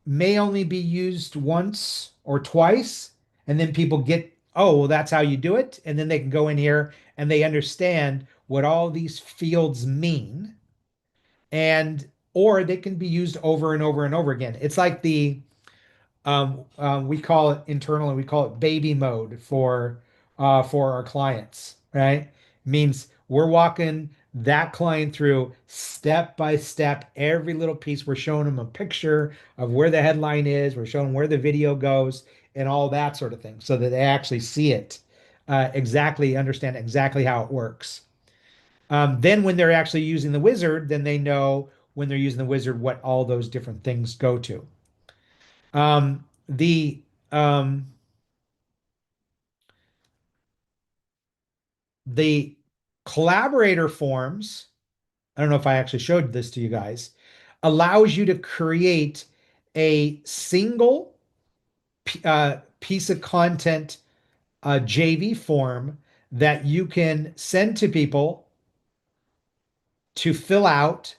may only be used once or twice, and then people get, oh, well, that's how you do it. And then they can go in here and they understand what all these fields mean. And or they can be used over and over and over again. It's like we call it internally, we call it baby mode for our clients, right? Means we're walking that client through step by step, every little piece. We're showing them a picture of where the headline is, we're showing where the video goes, and all that sort of thing, so that they actually see it, exactly understand exactly how it works. Then when they're actually using the wizard, then they know when they're using the wizard what all those different things go to. The the collaborator forms, I don't know if I actually showed this to you guys, allows you to create a single piece of content, JV form that you can send to people to fill out,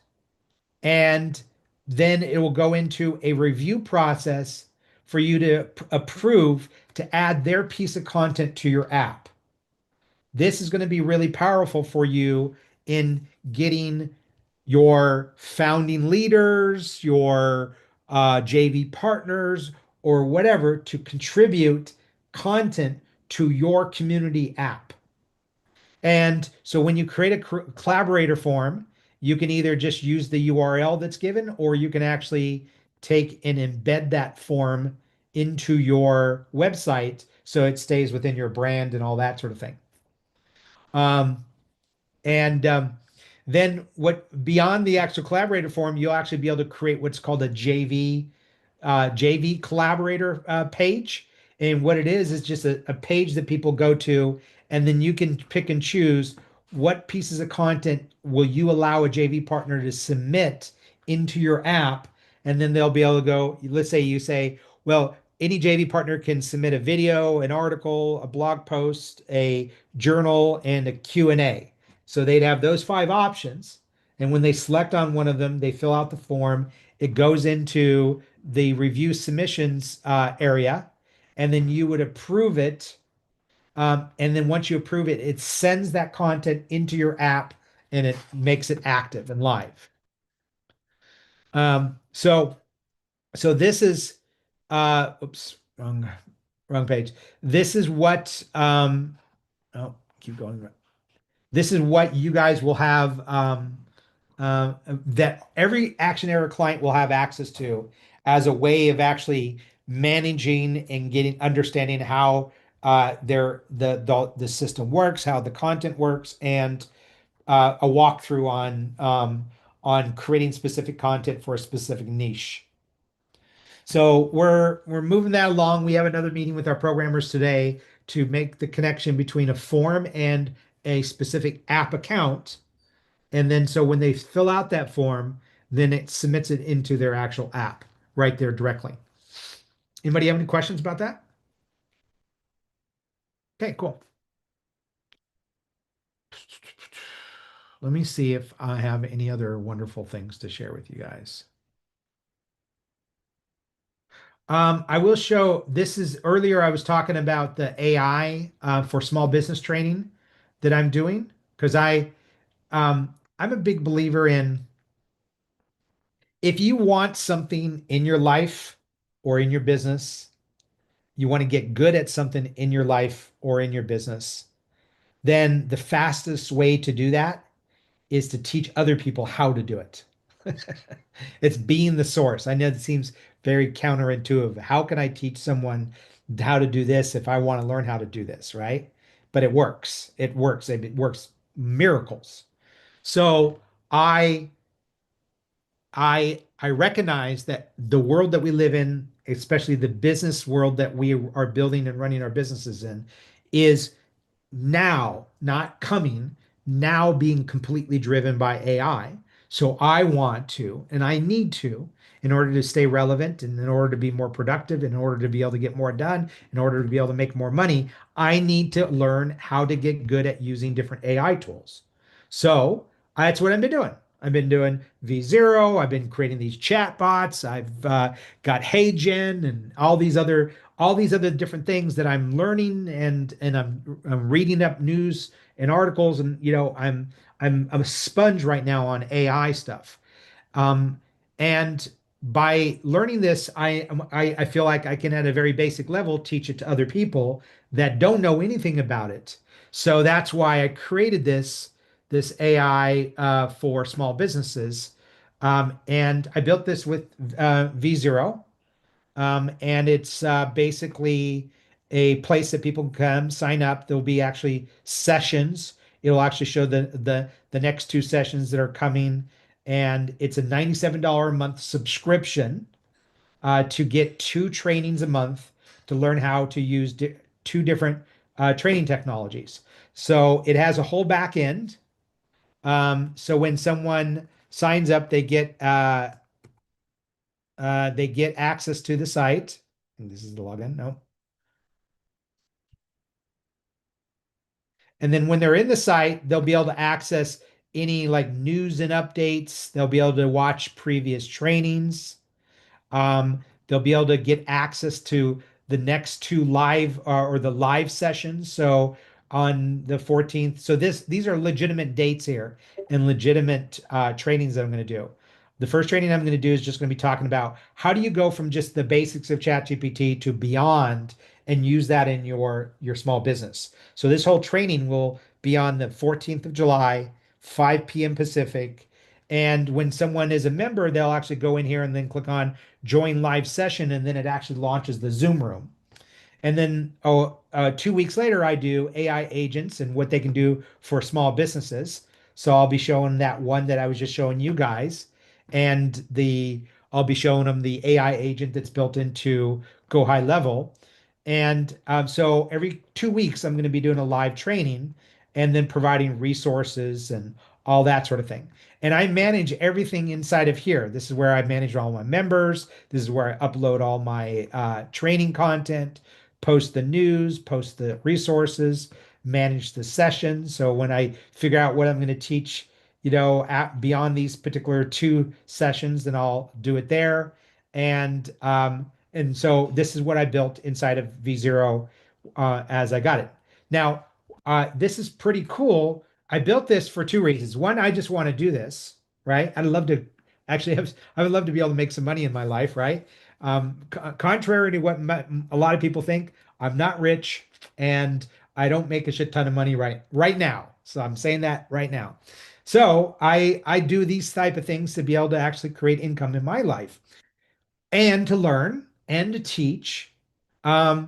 and then it will go into a review process for you to approve to add their piece of content to your app. This is going to be really powerful for you in getting your founding leaders, your JV partners, or whatever to contribute content to your community app. And so when you create a collaborator form, you can either just use the URL that's given, or you can actually take and embed that form into your website so it stays within your brand and all that sort of thing. And then beyond the actual collaborator form, you'll actually be able to create what's called a JV collaborator page. And what it is just a page that people go to, and then you can pick and choose what pieces of content will you allow a JV partner to submit into your app. And then they'll be able to go, let's say you say, well, any JV partner can submit a video, an article, a blog post, a journal, and a Q&A. So they'd have those 5 options. And when they select on one of them, they fill out the form. It goes into the review submissions area, and then you would approve it. And then once you approve it, it sends that content into your app and it makes it active and live. So this is, oops, wrong page. This is what, oh, keep going. This is what you guys will have, that every Action Arrow client will have access to as a way of actually managing and getting understanding how the system works, how the content works, and a walkthrough on creating specific content for a specific niche. So we're moving that along. We have another meeting with our programmers today to make the connection between a form and a specific app account. And then so when they fill out that form, then it submits it into their actual app right there directly. Anybody have any questions about that? Okay, cool. Let me see if I have any other wonderful things to share with you guys. I will show, this is earlier I was talking about the AI for small business training that I'm doing, because I'm a big believer in, if you want something in your life or in your business, you want to get good at something in your life or in your business, then the fastest way to do that is to teach other people how to do it. It's being the source. I know it seems very counterintuitive. How can I teach someone how to do this if I want to learn how to do this, right? But it works. It works. It works miracles. So I recognize that the world that we live in, especially the business world that we are building and running our businesses in, is now, not coming, now being completely driven by AI. So I want to, and I need to, in order to stay relevant and in order to be more productive, in order to be able to get more done, in order to be able to make more money, I need to learn how to get good at using different AI tools. So that's what I've been doing. I've been doing V0. I've been creating these chat bots. I've got HeyGen and all these other different things that I'm learning, and I'm reading up news and articles, and I'm a sponge right now on AI stuff. And by learning this, I feel like I can, at a very basic level, teach it to other people that don't know anything about it. So that's why I created this AI for small businesses. And I built this with V0. And it's basically a place that people can come sign up. There'll be actually sessions. It'll actually show the next 2 sessions that are coming. And it's a $97 a month subscription to get 2 trainings a month to learn how to use 2 different training technologies. So it has a whole back end. So when someone signs up, they get access to the site. And this is the login. No. And then when they're in the site, they'll be able to access any like news and updates. They'll be able to watch previous trainings. They'll be able to get access to the next 2 live or the live sessions. So on the 14th, so these are legitimate dates here and legitimate trainings that I'm going to do. The first training I'm going to do is just going to be talking about how do you go from just the basics of ChatGPT to beyond and use that in your small business. So this whole training will be on the 14th of July, 5 p.m. Pacific. And when someone is a member, they'll actually go in here and then click on join live session, and then it actually launches the Zoom room. And then 2 weeks later, I do AI agents and what they can do for small businesses. So I'll be showing that one that I was just showing you guys. And I'll be showing them the AI agent that's built into Go High Level. And so every 2 weeks, I'm going to be doing a live training and then providing resources and all that sort of thing. And I manage everything inside of here. This is where I manage all my members. This is where I upload all my training content, post the news, post the resources, manage the sessions. So when I figure out what I'm going to teach, beyond these particular 2 sessions, then I'll do it there. And so this is what I built inside of V0 as I got it. Now, this is pretty cool. I built this for 2 reasons. One, I just want to do this, right? I would love to be able to make some money in my life, right? Contrary to what a lot of people think, I'm not rich and I don't make a shit ton of money right now. So I'm saying that right now. So I do these type of things to be able to actually create income in my life and to learn and to teach. But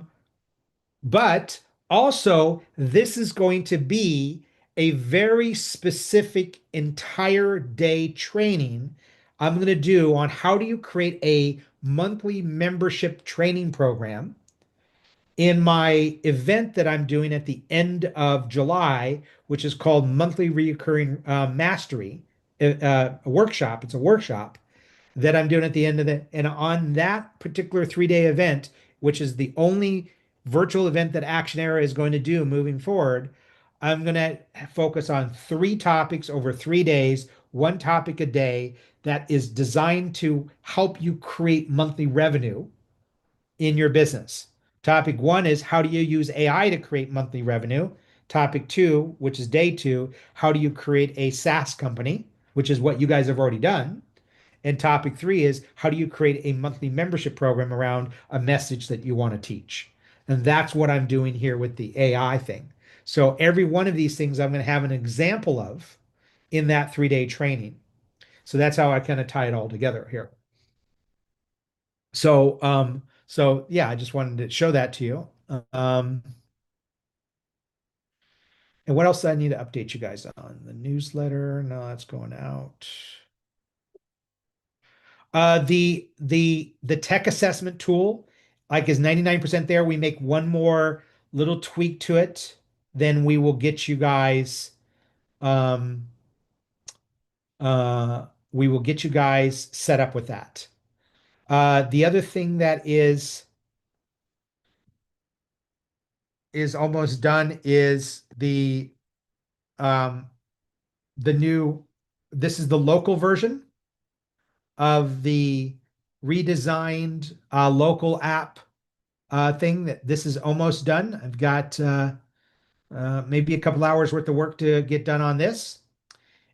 also, this is going to be a very specific entire day training I'm going to do on how do you create a monthly membership training program in my event that I'm doing at the end of July, which is called Monthly Reoccurring Mastery Workshop. It's a workshop that I'm doing at the end of and on that particular 3-day event, which is the only virtual event that Actionera is going to do moving forward, I'm going to focus on 3 topics over 3 days, 1 topic a day that is designed to help you create monthly revenue in your business. Topic 1 is how do you use AI to create monthly revenue? Topic 2, which is day 2, how do you create a SaaS company, which is what you guys have already done? And topic 3 is how do you create a monthly membership program around a message that you want to teach? And that's what I'm doing here with the AI thing. So every one of these things I'm going to have an example of in that 3-day training. So that's how I kind of tie it all together here. So yeah, I just wanted to show that to you. And what else do I need to update you guys on? The newsletter? No, that's going out. The tech assessment tool, like, is 99% there. We make one more little tweak to it, then we will get you guys set up with that. The other thing that is almost done is the new, this is the local version of the redesigned local app thing. That this is almost done. I've got maybe a couple hours worth of work to get done on this.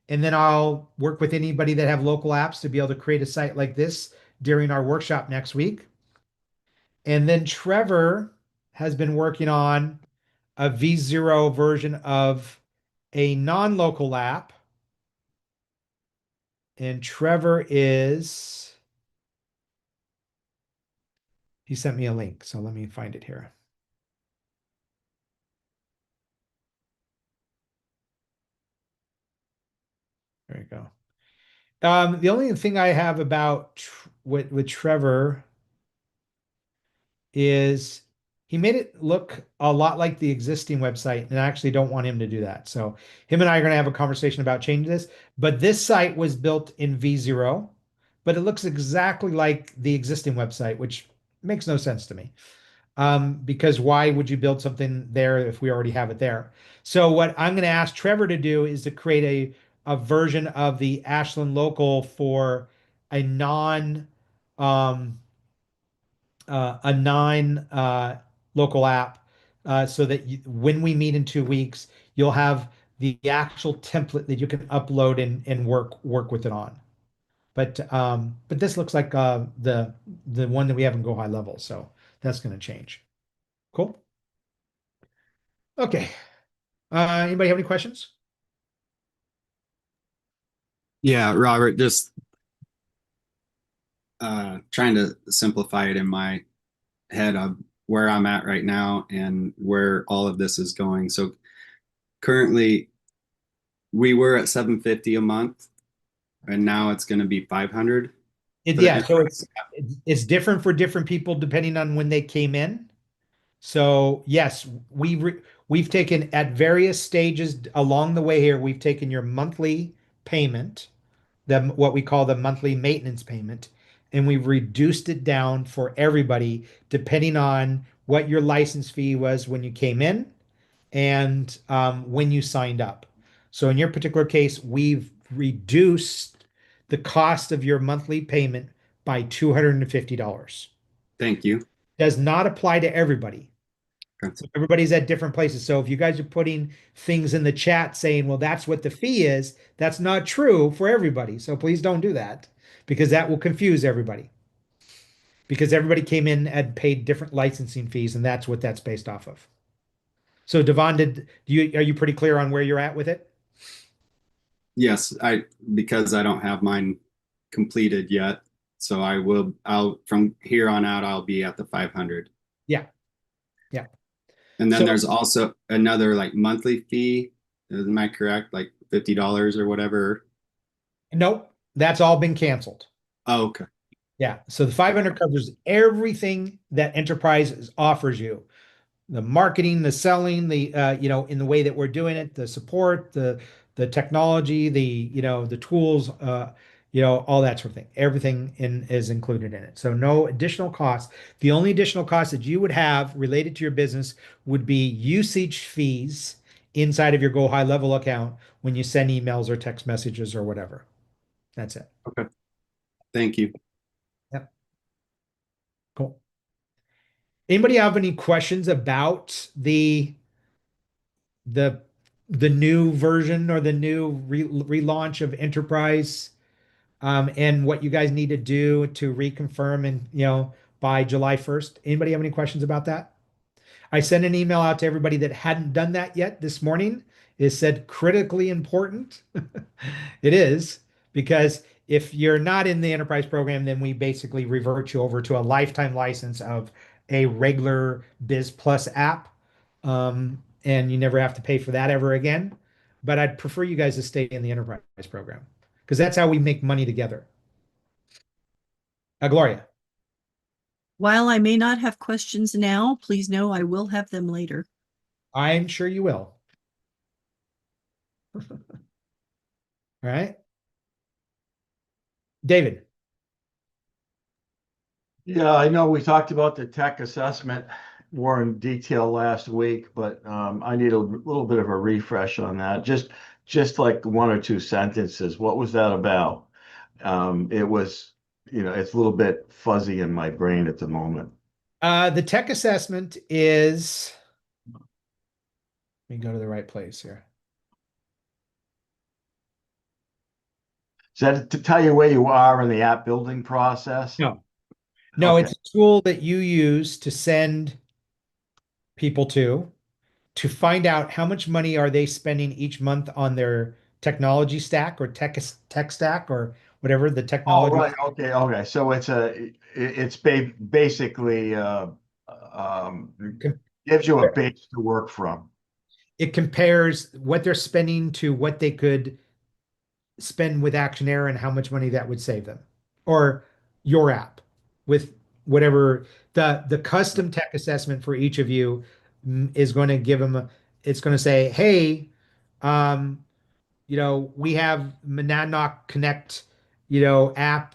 And then I'll work with anybody that have local apps to be able to create a site like this during our workshop next week. And then Trevor has been working on a V0 version of a non-local app. And Trevor he sent me a link, so let me find it here. There you go. The only thing I have about with Trevor is he made it look a lot like the existing website, and I actually don't want him to do that. So him and I are going to have a conversation about changing this. But this site was built in V0, but it looks exactly like the existing website, which makes no sense to me. Because why would you build something there if we already have it there? So what I'm going to ask Trevor to do is to create a version of the Ashland Local for a non local app, so that when we meet in 2 weeks, you'll have the actual template that you can upload and work with it on. But this looks like the one that we have in Go High Level, so that's going to change. Cool. Okay. Anybody have any questions? Yeah, Robert, just trying to simplify it in my head of where I'm at right now and where all of this is going. So currently we were at $750 a month, and now it's going to be $500. Yeah, so it's different for different people depending on when they came in. So yes, we've taken at various stages along the way here, we've taken your monthly payment, what we call the monthly maintenance payment, and we've reduced it down for everybody depending on what your license fee was when you came in and when you signed up. So in your particular case, we've reduced the cost of your monthly payment by $250. Thank you. Does not apply to everybody. Okay. So everybody's at different places. So if you guys are putting things in the chat saying, well, that's what the fee is, that's not true for everybody. So please don't do that because that will confuse everybody. Because everybody came in and paid different licensing fees, and that's what that's based off of. So Devon, are you pretty clear on where you're at with it? Yes, because I don't have mine completed yet. So I'll from here on out, I'll be at the 500. Yeah. Yeah. And then So- there's also another like monthly fee. Am I correct? Like $50 or whatever. Nope. That's all been canceled. Oh, okay. Yeah. So the 500 covers everything that enterprise offers you. The marketing, the selling, the in the way that we're doing it, the support, the technology, the tools, all that sort of thing. Everything is included in it. So no additional costs. The only additional cost that you would have related to your business would be usage fees inside of your Go High Level account when you send emails or text messages or whatever. That's it. Okay. Thank you. Yep. Cool. Anybody have any questions about the new version or the new relaunch of Enterprise, and what you guys need to do to reconfirm and by July 1st? Anybody have any questions about that? I sent an email out to everybody that hadn't done that yet this morning. It said critically important. It is, because if you're not in the enterprise program, then we basically revert you over to a lifetime license of a regular Biz Plus app. And you never have to pay for that ever again. But I'd prefer you guys to stay in the enterprise program because that's how we make money together. Gloria. While I may not have questions now, please know I will have them later. I'm sure you will. All right. David. Yeah, I know we talked about the tech assessment more in detail last week, but I need a little bit of a refresh on that. Just like one or two sentences. What was that about? It was, it's a little bit fuzzy in my brain at the moment. The tech assessment is, let me go to the right place here. Is that to tell you where you are in the app building process? No, Okay. it's a tool that you use to send people to find out how much money are they spending each month on their technology stack or tech stack or whatever the Oh, technology. right. Okay. So it's basically gives you a base to work from. It compares what they're spending to what they could spend with Actionaire and how much money that would save them, or your app with whatever the custom tech assessment for each of you is going to give them. It's going to say, hey, we have Monadnock Connect, app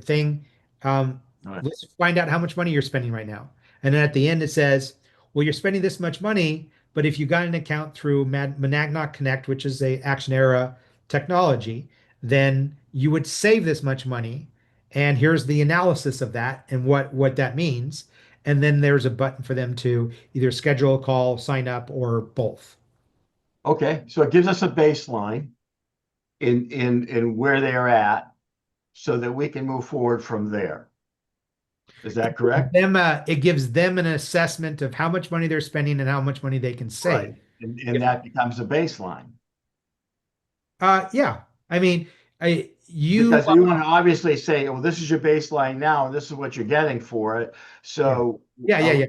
thing. Right. Let's find out how much money you're spending right now. And then at the end it says, well, you're spending this much money, but if you got an account through Monadnock Connect, which is a Actionaire technology, then you would save this much money. And here's the analysis of that and what that means. And then there's a button for them to either schedule a call, sign up, or both. Okay, so it gives us a baseline in where they are at so that we can move forward from there. Is that correct? It gives them an assessment of how much money they're spending and how much money they can save. Right. And that becomes a baseline. Yeah. I mean, Because you want to obviously say, well, this is your baseline now, and this is what you're getting for it. So yeah.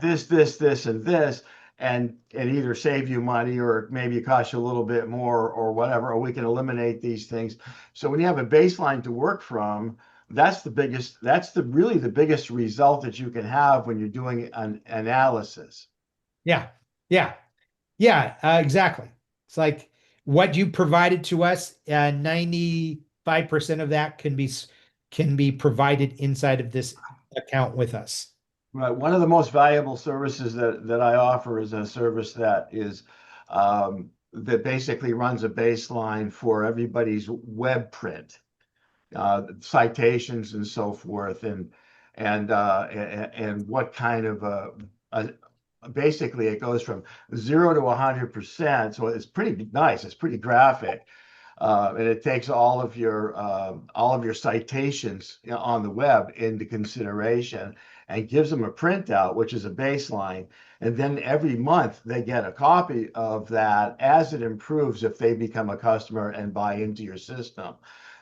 This, and this, and either save you money or maybe it costs you a little bit more or whatever, or we can eliminate these things. So when you have a baseline to work from, that's really the biggest result that you can have when you're doing an analysis. Yeah. Yeah. Yeah, exactly. It's like what you provided to us, 95% of that can be provided inside of this account with us. Right. One of the most valuable services that I offer is a service that is that basically runs a baseline for everybody's web print, citations and so forth, and what kind of basically it goes from 0 to 100%. So it's pretty nice. It's pretty graphic. And it takes all of your citations on the web into consideration and gives them a printout, which is a baseline. And then every month they get a copy of that as it improves if they become a customer and buy into your system.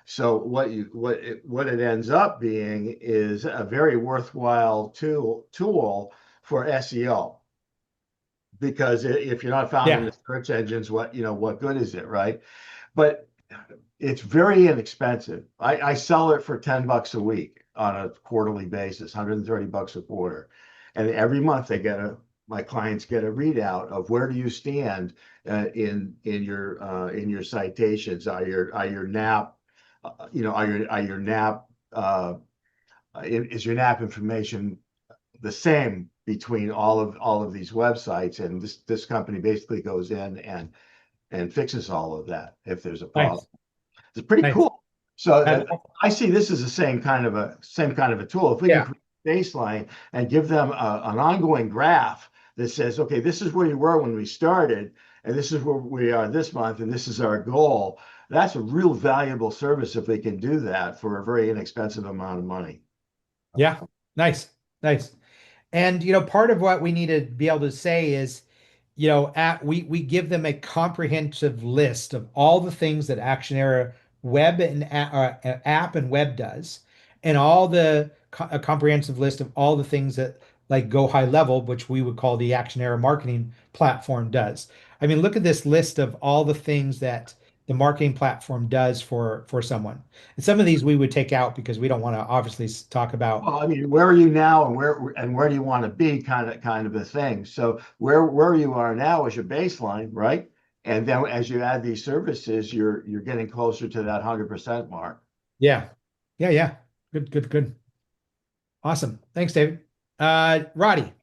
So what it ends up being is a very worthwhile tool for SEO. Because if you're not found in the search engines, what good is it, right? But it's very inexpensive. I sell it for $10 a week on a quarterly basis, $130 a quarter. And every month my clients get a readout of where do you stand in your citations. Are your NAP, is your NAP information the same between all of these websites? And this company basically goes in and fixes all of that if there's a problem. Nice. It's pretty Nice. cool. So I see this as the same kind of a tool. If we can create a baseline and give them an ongoing graph that says, okay, this is where you were when we started, and this is where we are this month, and this is our goal. That's a real valuable service if they can do that for a very inexpensive amount of money. Yeah. Nice. Nice. And part of what we need to be able to say is, we give them a comprehensive list of all the things that Actionera web and app and web does, and all a comprehensive list of all the things that like Go High Level, which we would call the Actionera marketing platform, does. I mean, look at this list of all the things that the marketing platform does for someone. And some of these we would take out because we don't want to obviously talk about. Well, I mean, where are you now, and where do you want to be, kind of a thing. So where you are now is your baseline, right? And then as you add these services, you're getting closer to that 100% mark. Yeah. Good. Awesome. Thanks, David. Roddy.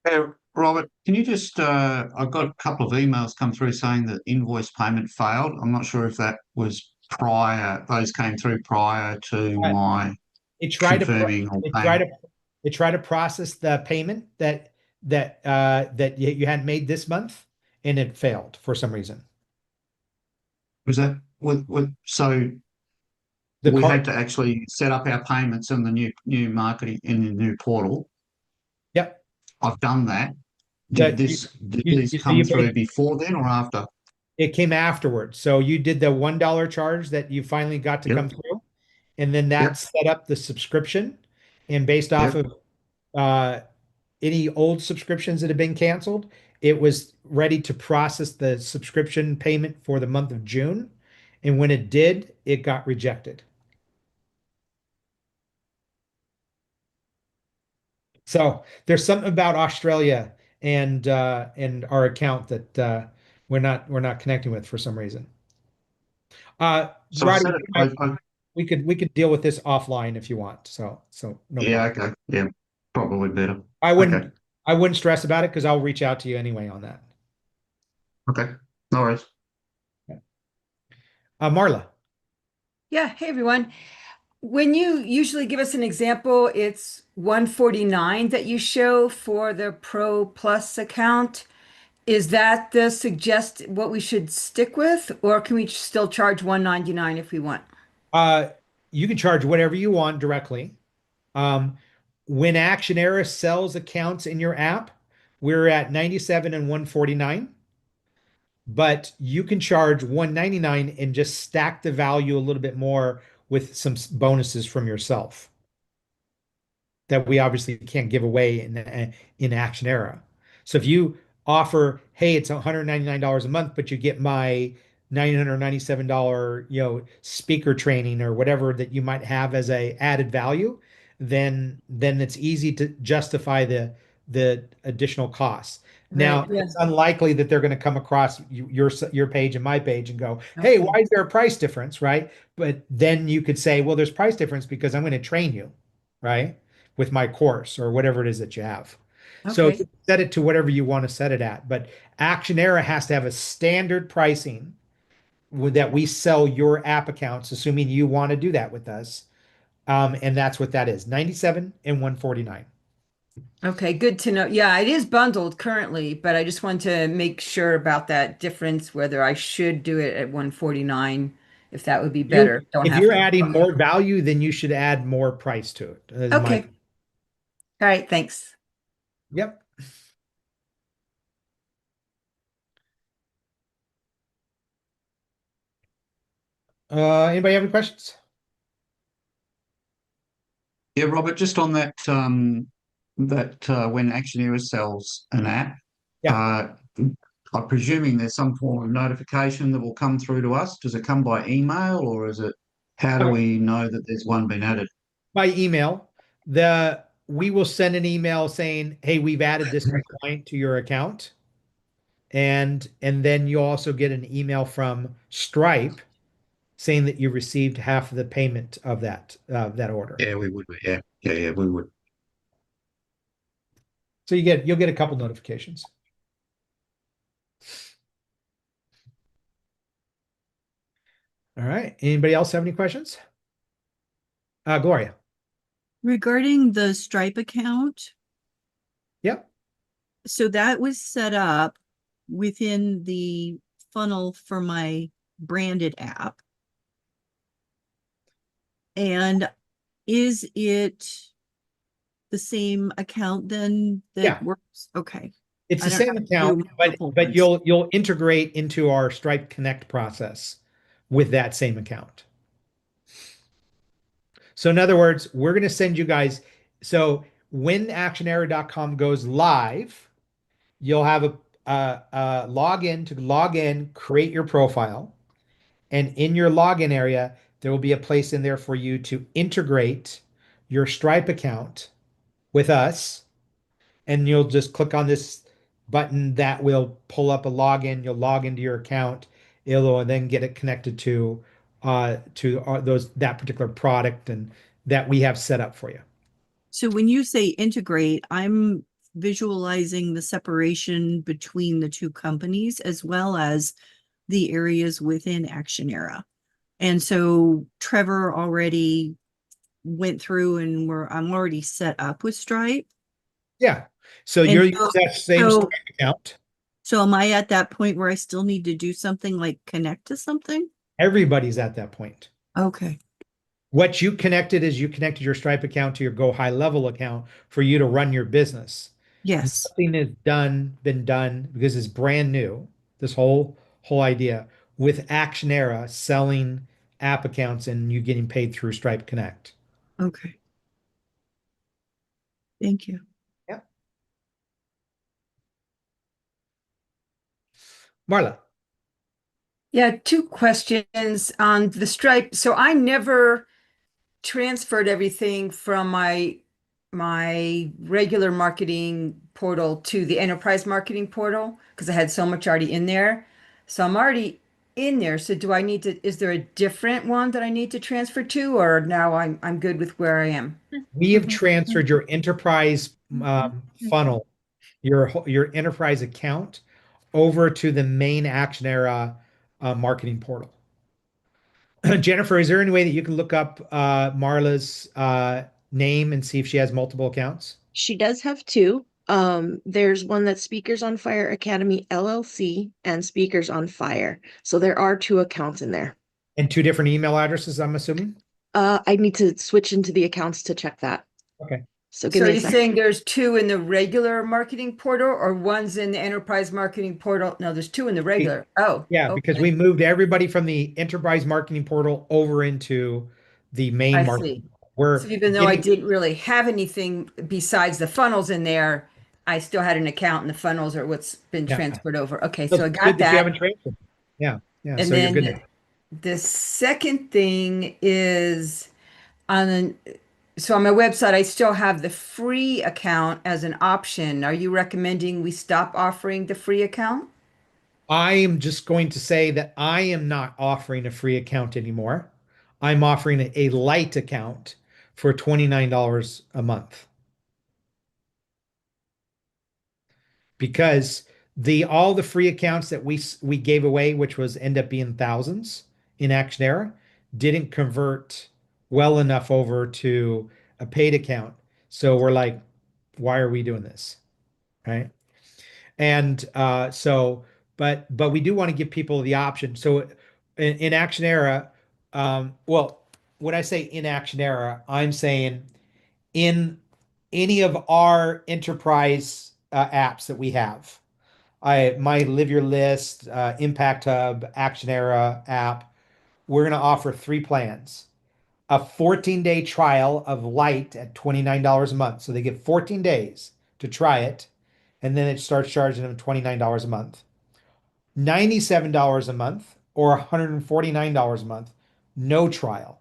Hey, Robert, can you just, I've got a couple of emails come through saying that invoice payment failed. I'm not sure if that was those came through prior to my confirming or paying. It tried to process the payment that you hadn't made this month, and it failed for some reason. Was that so we had to actually set up our payments in the new marketing in the new portal? Yep. I've done that. Did these come through before then or after? It came afterwards. So you did the $1 charge that you finally got to come through, and then that set up the subscription. And based off of any old subscriptions that have been canceled, it was ready to process the subscription payment for the month of June. And when it did, it got rejected. So there's something about Australia and our account that we're not connecting with for some reason. So Roddy, we could deal with this offline if you want. So no problem. Okay. Yeah, probably better. I wouldn't stress about it because I'll reach out to you anyway on that. Okay. No worries. Marla. Yeah. Hey, everyone. When you usually give us an example, it's 149 that you show for the Pro Plus account. Is that what we should stick with, or can we still charge 199 if we want? You can charge whatever you want directly. When Actionera sells accounts in your app, we're at 97 and 149. But you can charge 199 and just stack the value a little bit more with some bonuses from yourself that we obviously can't give away in Actionera. So if you offer, hey, it's $199 a month, but you get my $997, speaker training or whatever that you might have as a added value, then it's easy to justify the additional costs. Now, yeah. it's unlikely that they're going to come across your page and my page and go, "Hey, Okay. why is there a price difference?" Right? But then you could say, "Well, there's price difference because I'm going to train you, right, with my course or whatever it is that you have." So Okay. set it to whatever you want to set it at. But Actionera has to have a standard pricing that we sell your app accounts, assuming you want to do that with us. And that's what that is, 97 and 149. Okay, good to know. Yeah, it is bundled currently, but I just want to make sure about that difference, whether I should do it at 149, if that would be better. Don't If have you're to. adding more value, then you should add more price to it. Is Okay. All right, thanks. Yep. Anybody have any questions? Yeah, Robert, just on that, when Actionera sells an app, I'm presuming there's some form of notification that will come through to us. Does it come by email, or is it, how do we know that there's one been added? By email. We will send an email saying, "Hey, we've added this client to your account." And then you also get an email from Stripe saying that you received half of the payment of that order. Yeah, we would. Yeah, we would. So you'll get a couple notifications. All right. Anybody else have any questions? Gloria. Regarding the Stripe account, Yep. so that was set up within the funnel for my branded app. And is it the same account then that works? Okay. It's I the don't same have to account, do but multiple ones. you'll integrate into our Stripe Connect process with that same account. So in other words, we're going to send you guys. So when actionera.com goes live, you'll have a login to log in, create your profile, and in your login area, there will be a place in there for you to integrate your Stripe account with us, and you'll just click on this button that will pull up a login. You'll log into your account. It'll then get it connected to that particular product and that we have set up for you. So when you say integrate, I'm visualizing the separation between the two companies as well as the areas within Actionera. And so Trevor already went through and I'm already set up with Stripe. Yeah. So And you're so- using that same so- Stripe account. So am I at that point where I still need to do something like connect to something? Everybody's at that point. Okay. What you connected is you connected your Stripe account to your Go High Level account for you to run your business. Yes. Nothing is been done because it's brand new. This whole idea with Actionera selling app accounts and you getting paid through Stripe Connect. Okay. Thank you. Yeah. Marla. Yeah, two questions on the Stripe. So I never transferred everything from my regular marketing portal to the enterprise marketing portal because I had so much already in there. So I'm already in there. So is there a different one that I need to transfer to, or now I'm good with where I am? We have transferred your enterprise funnel, your enterprise account over to the main Actionera marketing portal. Jennifer, is there any way that you can look up Marla's name and see if she has multiple accounts? She does have two. There's one that's Speakers on Fire Academy LLC and Speakers on Fire. So there are two accounts in there. And two different email addresses, I'm assuming? I need to switch into the accounts to check that. Okay. So give So me a you're second. saying there's two in the regular marketing portal or one's in the enterprise marketing portal? No, there's two in the regular. Oh, Yeah, because okay. we moved everybody from the enterprise marketing portal over into the main I marketing. see. We're So even though I getting- didn't really have anything besides the funnels in there, I still had an account and the funnels are what's been Yeah. transferred over. Okay, So so I it's got good that you that. haven't transferred. Yeah. Yeah, And so you're then good. the second thing is so on my website, I still have the free account as an option. Are you recommending we stop offering the free account? I am just going to say that I am not offering a free account anymore. I'm offering a light account for $29 a month. Because the all the free accounts that we gave away, which was end up being thousands in Actionera, didn't convert well enough over to a paid account. So we're like, why are we doing this? Right. And but we do want to give people the option. So in Actionera, well, when I say in Actionera, I'm saying in any of our enterprise apps that we have. My Live Your List, Impact Hub, Actionera app, we're going to offer 3 plans. A 14-day trial of Light at $29 a month. So they get 14 days to try it, and then it starts charging them $29 a month. $97 a month or $149 a month, no trial.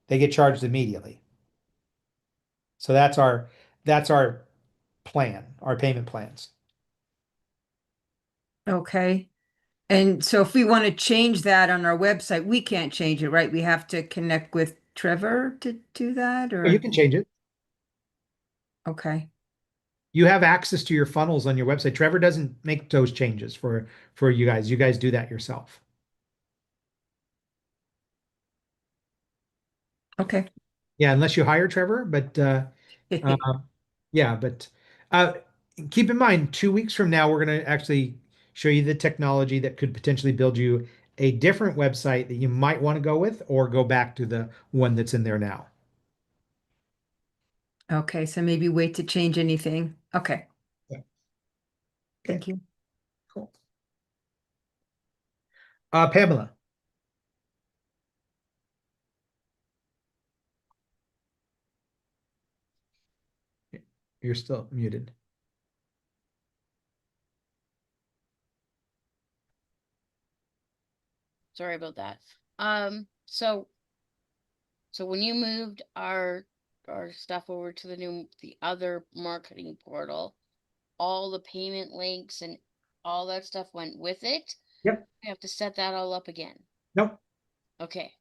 They get charged immediately. So that's our plan, our payment plans. Okay. And so if we want to change that on our website, we can't change it, right? We have to connect with Trevor to do that, Or you or can change it. okay. You have access to your funnels on your website. Trevor doesn't make those changes for you guys. You guys do that yourself. Okay. Yeah, unless you hire Trevor, but yeah, but uh, keep in mind, 2 weeks from now, we're going to actually show you the technology that could potentially build you a different website that you might want to go with, or go back to the one that's in there now. Okay, so maybe wait to change anything. Okay. Yeah. Thank you. Cool. Pamela. You're still muted. Sorry about that. So when you moved our stuff over to the other marketing portal, all the payment links and all that stuff went with it? Yep. I have to set that all up again. Nope. Okay.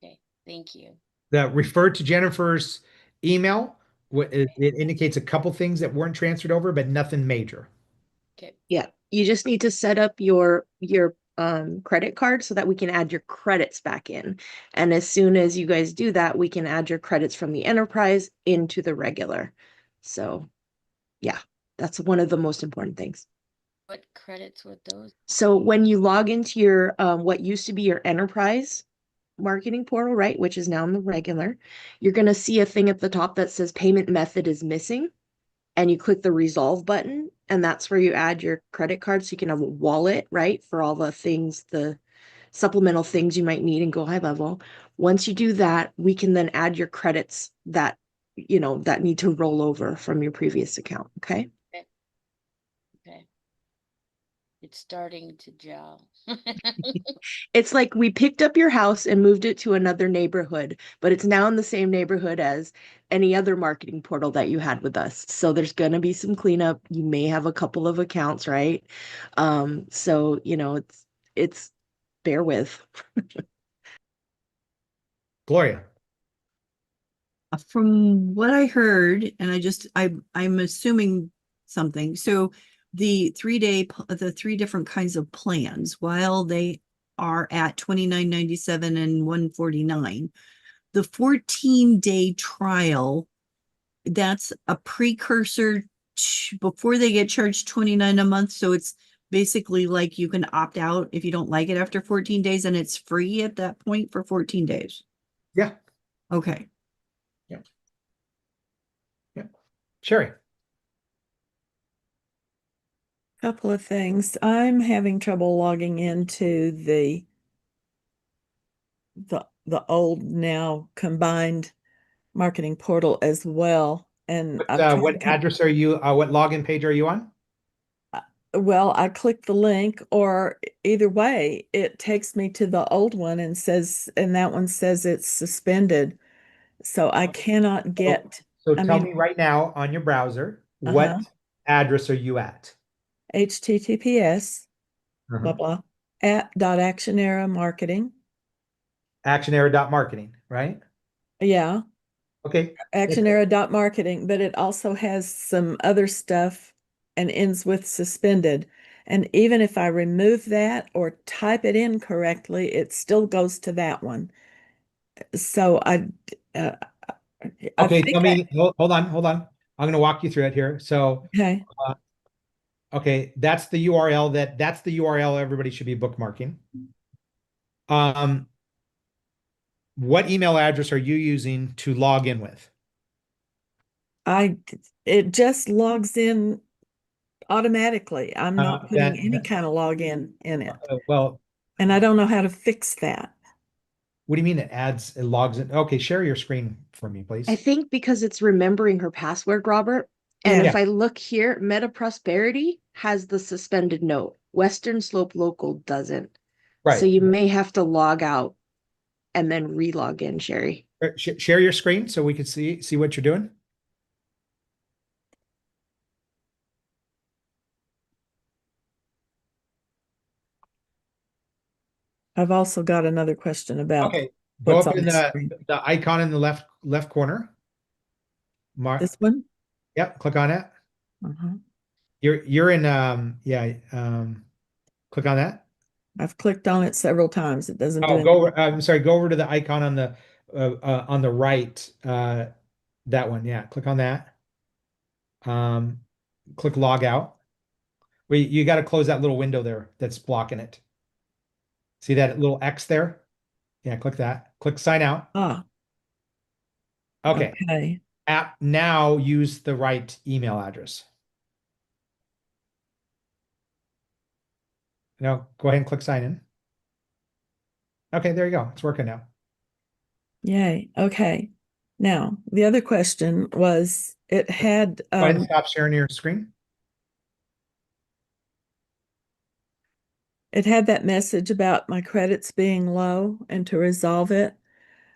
Okay. Thank you. That referred to Jennifer's email. It indicates a couple things that weren't transferred over, but nothing major. Okay. Yeah, you just need to set up your credit card so that we can add your credits back in. And as soon as you guys do that, we can add your credits from the enterprise into the regular. So yeah, that's one of the most important things. What credits would those? So when you log into your what used to be your enterprise marketing portal, right, which is now in the regular, you're going to see a thing at the top that says payment method is missing. And you click the resolve button, and that's where you add your credit card so you can have a wallet, right, for all the things, the supplemental things you might need in Go High Level. Once you do that, we can then add your credits that, that need to roll over from your previous account. Okay. Okay. It's starting to gel. It's like we picked up your house and moved it to another neighborhood, but it's now in the same neighborhood as any other marketing portal that you had with us. So there's going to be some cleanup. You may have a couple of accounts, right? So, it's bear with. Gloria. From what I heard, and I'm assuming something. So the 3 different kinds of plans, while they are at $29.97 and $149, the 14-day trial, that's a precursor to, before they get charged $29 a month. So it's basically like you can opt out if you don't like it after 14 days, and it's free at that point for 14 days. Yeah. Okay. Yeah. Yeah. Sherry. Couple of things. I'm having trouble logging into the old now combined marketing portal as well. And What address are you, what login page are you on? Well, I click the link, or either way, it takes me to the old one and that one says it's suspended. So I cannot get, So I tell mean, me right now on your browser, what uh-huh, address are you at? HTTPS, blah, Uh-huh. blah, @actionera marketing. Actionera.marketing, right? Yeah, Okay. actionera.marketing, but it also has some other stuff and ends with suspended. And even if I remove that or type it in correctly, it still goes to that one. So uh, I Okay, think tell me, hold on, hold on. I'm going to walk you through it here. So, okay. okay, that's the URL that's the URL everybody should be bookmarking. What email address are you using to log in with? It just logs in automatically. I'm not putting any kind of login in it. Well, And I don't know how to fix that. what do you mean it logs in? Okay, share your screen for me, please. I think because it's remembering her password, Robert. And Yeah. if I look here, Meta Prosperity has the suspended note. Western Slope Local doesn't. So Right. you may have to log out and then re-log in, Sherry. Share your screen so we can see what you're doing. I've also got another question about Okay, go what's up on in the screen. the icon in the left corner. Mark. This one? Yep, click on it. Uh-huh. You're in click on that. I've clicked on it several times. It doesn't do Oh, anything. I'm sorry, go over to the icon on the right. That one, yeah. Click on that. Click log out. Wait, you got to close that little window there that's blocking it. See that little X there? Yeah, click that. Click sign out. Ah, Okay. okay. App now use the right email address. Now go ahead and click sign in. Okay, there you go. It's working now. Yay. Okay. Now, the other question was it had Go ahead and stop sharing your screen. it had that message about my credits being low and to resolve it.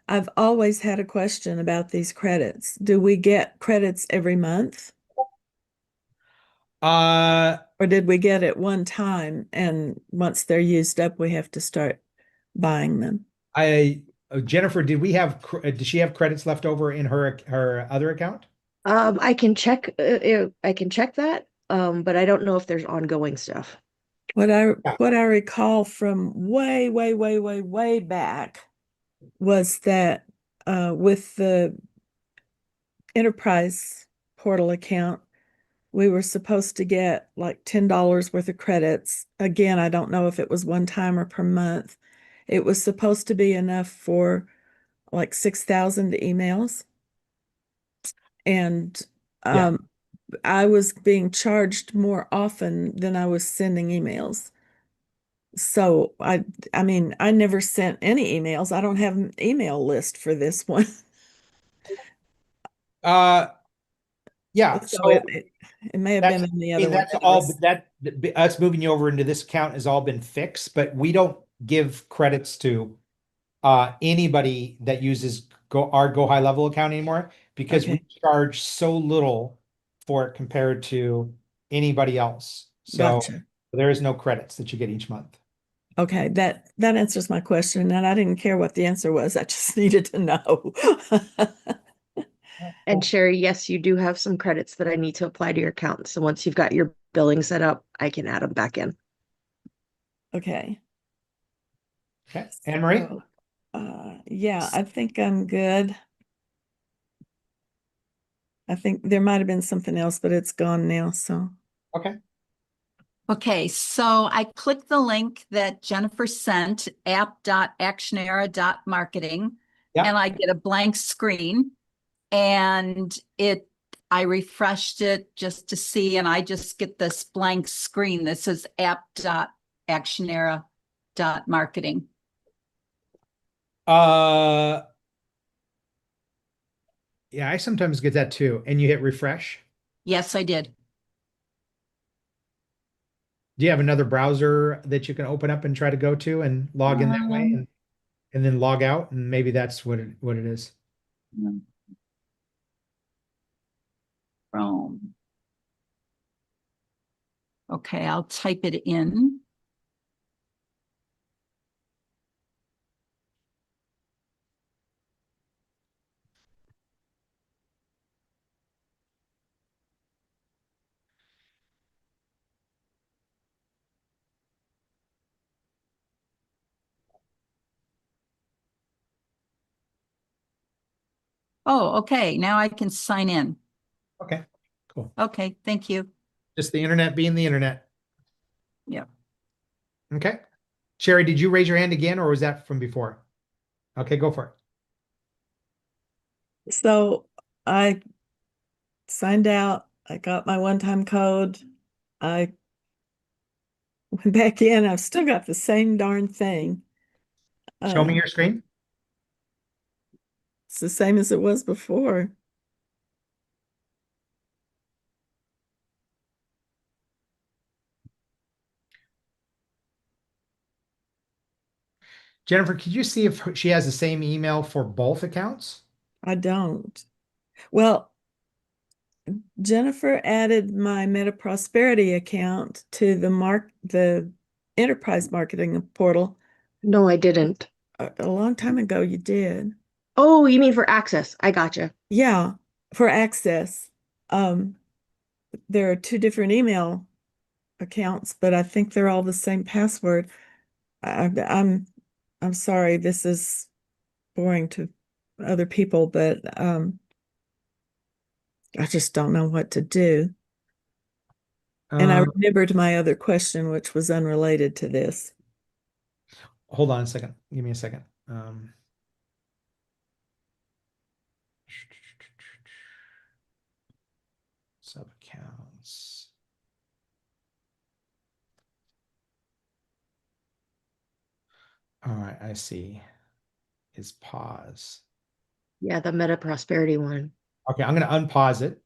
I've always had a question about these credits. Do we get credits every month? Or did we get it one time and once they're used up, we have to start buying them? Jennifer, did she have credits left over in her other account? I can check. I can check that. But I don't know if there's ongoing stuff. What I recall from way back was that with the enterprise portal account, we were supposed to get like $10 worth of credits. Again, I don't know if it was one time or per month. It was supposed to be enough for like 6,000 emails. And Yeah. I was being charged more often than I was sending emails. So I mean, I never sent any emails. I don't have an email list for this one. Yeah. So So it may have been in the other one. that's all that us moving you over into this account has all been fixed, but we don't give credits to anybody that uses our Go High Level account anymore because we charge so little for it compared to anybody else. So Gotcha. there is no credits that you get each month. Okay, that answers my question, and I didn't care what the answer was. I just needed to know. And Sherry, yes, you do have some credits that I need to apply to your account. So once you've got your billing set up, I can add them back in. Okay. Okay, Anne Marie? So, yeah, I think I'm good. I think there might have been something else, but it's gone now, so. Okay. Okay, so I clicked the link that Jennifer sent, app.actionera.marketing, and I get a blank screen. And I refreshed it just to see, and I just get this blank screen that says app.actionera.marketing. Yeah, I sometimes get that too. And you hit refresh. Yes, I did. Do you have another browser that you can open up and try to go to and log in that way and then log out? And maybe that's what it is. Chrome. Okay, I'll type it in. Oh, okay, now I can sign in. Okay, cool. Okay, thank you. Just the internet being the internet. Yeah. Okay. Sherry, did you raise your hand again or was that from before? Okay, go for it. So I signed out, I got my one-time code. I went back in, I've still got the same darn thing. Show me your screen. It's the same as it was before. Jennifer, could you see if she has the same email for both accounts? I don't. Well, Jennifer added my Meta Prosperity account to the enterprise marketing portal. No, I didn't. A long time ago you did. Oh, you mean for access? I gotcha. Yeah, for access. There are two different email accounts, but I think they're all the same password. I'm sorry, this is boring to other people, but I just don't know what to do. And I remembered my other question, which was unrelated to this. Hold on a second. Give me a second. Sub accounts. All right, I see. Is pause. Yeah, the Meta Prosperity one. Okay, I'm going to unpause it.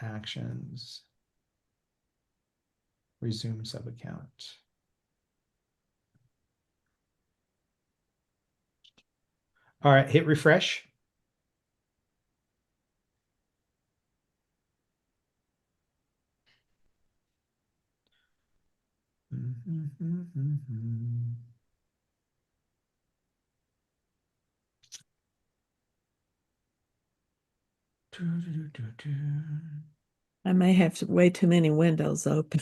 Actions. Resume sub account. All right, hit refresh. I may have way too many windows open.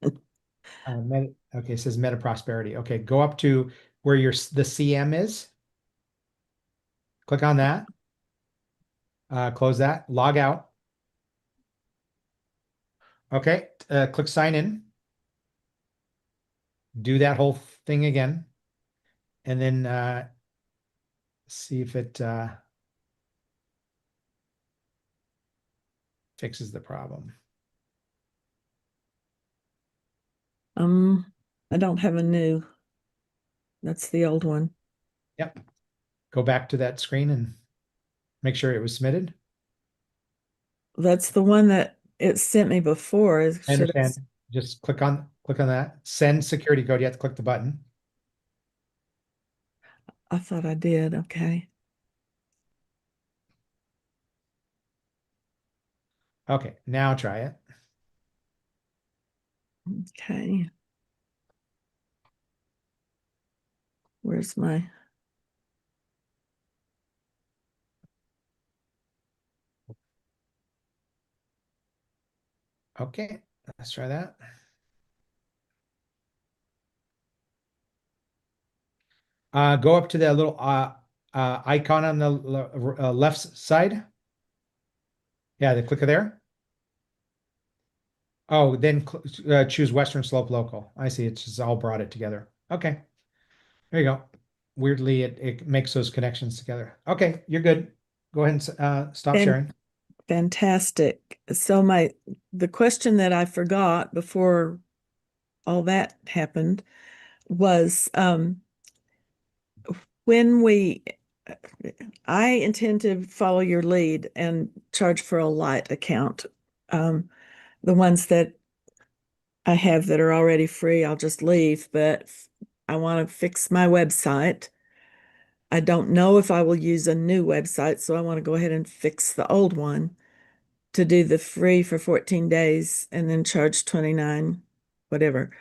Okay, it says Meta Prosperity. Okay, go up to where the CM is. Click on that. Close that. Log out. Okay, click sign in. Do that whole thing again. And then see if it fixes the problem. I don't have a new. That's the old one. Yep. Go back to that screen and make sure it was submitted. That's the one that it sent me before. I understand. Just click on that. Send security code. You have to click the button. I thought I did. Okay. Okay, now try it. Okay. Where's my? Okay, let's try that. Go up to that little icon on the left side. Yeah, the clicker there. Oh, then choose Western Slope Local. I see. It's just all brought it together. Okay. There you go. Weirdly, it makes those connections together. Okay, you're good. Go ahead and stop sharing. Fantastic. So the question that I forgot before all that happened was I intend to follow your lead and charge for a light account. The ones that I have that are already free, I'll just leave, but I want to fix my website. I don't know if I will use a new website, so I want to go ahead and fix the old one to do the free for 14 days and then charge 29, whatever.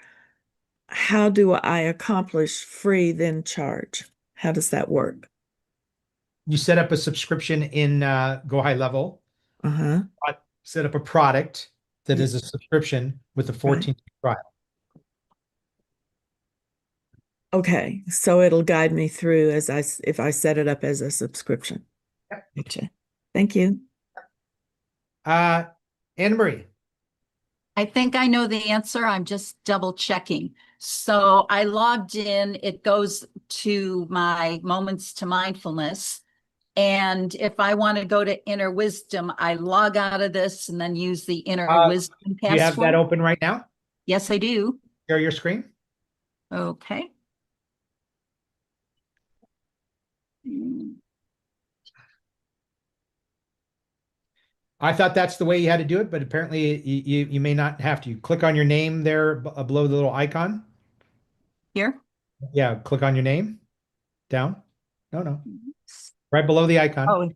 How do I accomplish free then charge? How does that work? You set up a subscription in Go High Level, Uh-huh. set up a product that is a subscription with a 14 trial. Okay, so it'll guide me through if I set it up as a subscription. Gotcha. Thank you. Anne Marie. I think I know the answer. I'm just double checking. So I logged in, it goes to my Moments to Mindfulness. And if I want to go to Inner Wisdom, I log out of this and then use the Inner Wisdom password. You have that open right now? Yes, I do. Share your screen. Okay. I thought that's the way you had to do it, but apparently you may not have to. You click on your name there below the little icon. Here? Yeah, click on your name. Down. No. Right below the icon. Oh,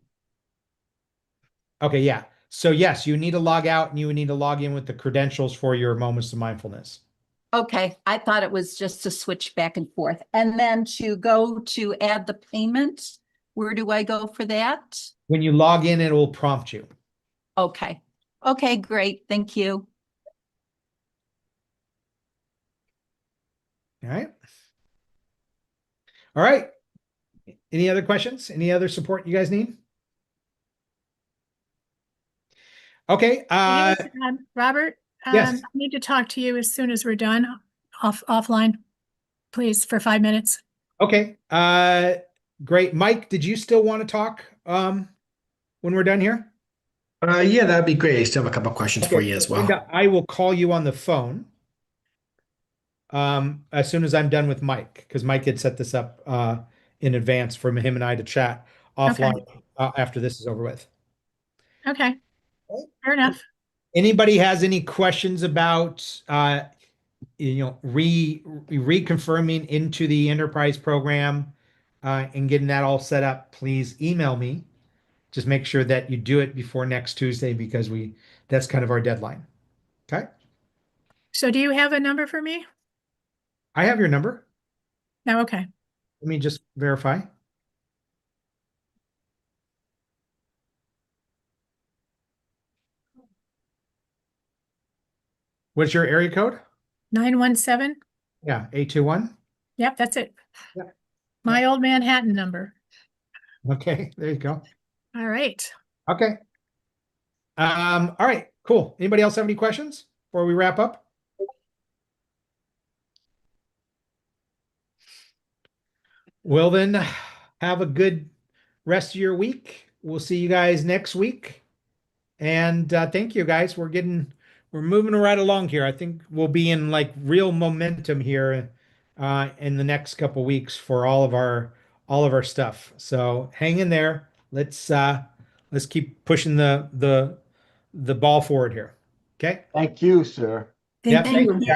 okay, yeah. So yes, you need to log out and you would need to log in with the credentials for your Moments of Mindfulness. okay. I thought it was just to switch back and forth. And then to go to add the payment, where do I go for that? When you log in, it will prompt you. Okay. Okay, great. Thank you. All right. All right. Any other questions? Any other support you guys need? Okay. Robert, yes. I need to talk to you as soon as we're done offline, please, for 5 minutes. Okay. Great. Mike, did you still want to talk when we're done here? Yeah, that'd be great. I still have a couple of questions for you as well. Linda, I will call you on the phone as soon as I'm done with Mike, because Mike had set this up in advance for him and I to chat offline after this is over with. Okay. Fair enough. Anybody has any questions about reconfirming into the enterprise program and getting that all set up, please email me. Just make sure that you do it before next Tuesday, because that's kind of our deadline. Okay. So do you have a number for me? I have your number. No, okay. Let me just verify. What's your area code? 917? Yeah, 821. Yep, that's it. Yep. My old Manhattan number. Okay, there you go. All right. Okay. All right, cool. Anybody else have any questions before we wrap up? Well, then have a good rest of your week. We'll see you guys next week. And thank you guys. We're moving right along here. I think we'll be in like real momentum here in the next couple weeks for all of our stuff. So hang in there. Let's keep pushing the ball forward here. Okay. Thank you, sir. Yeah, Thank you.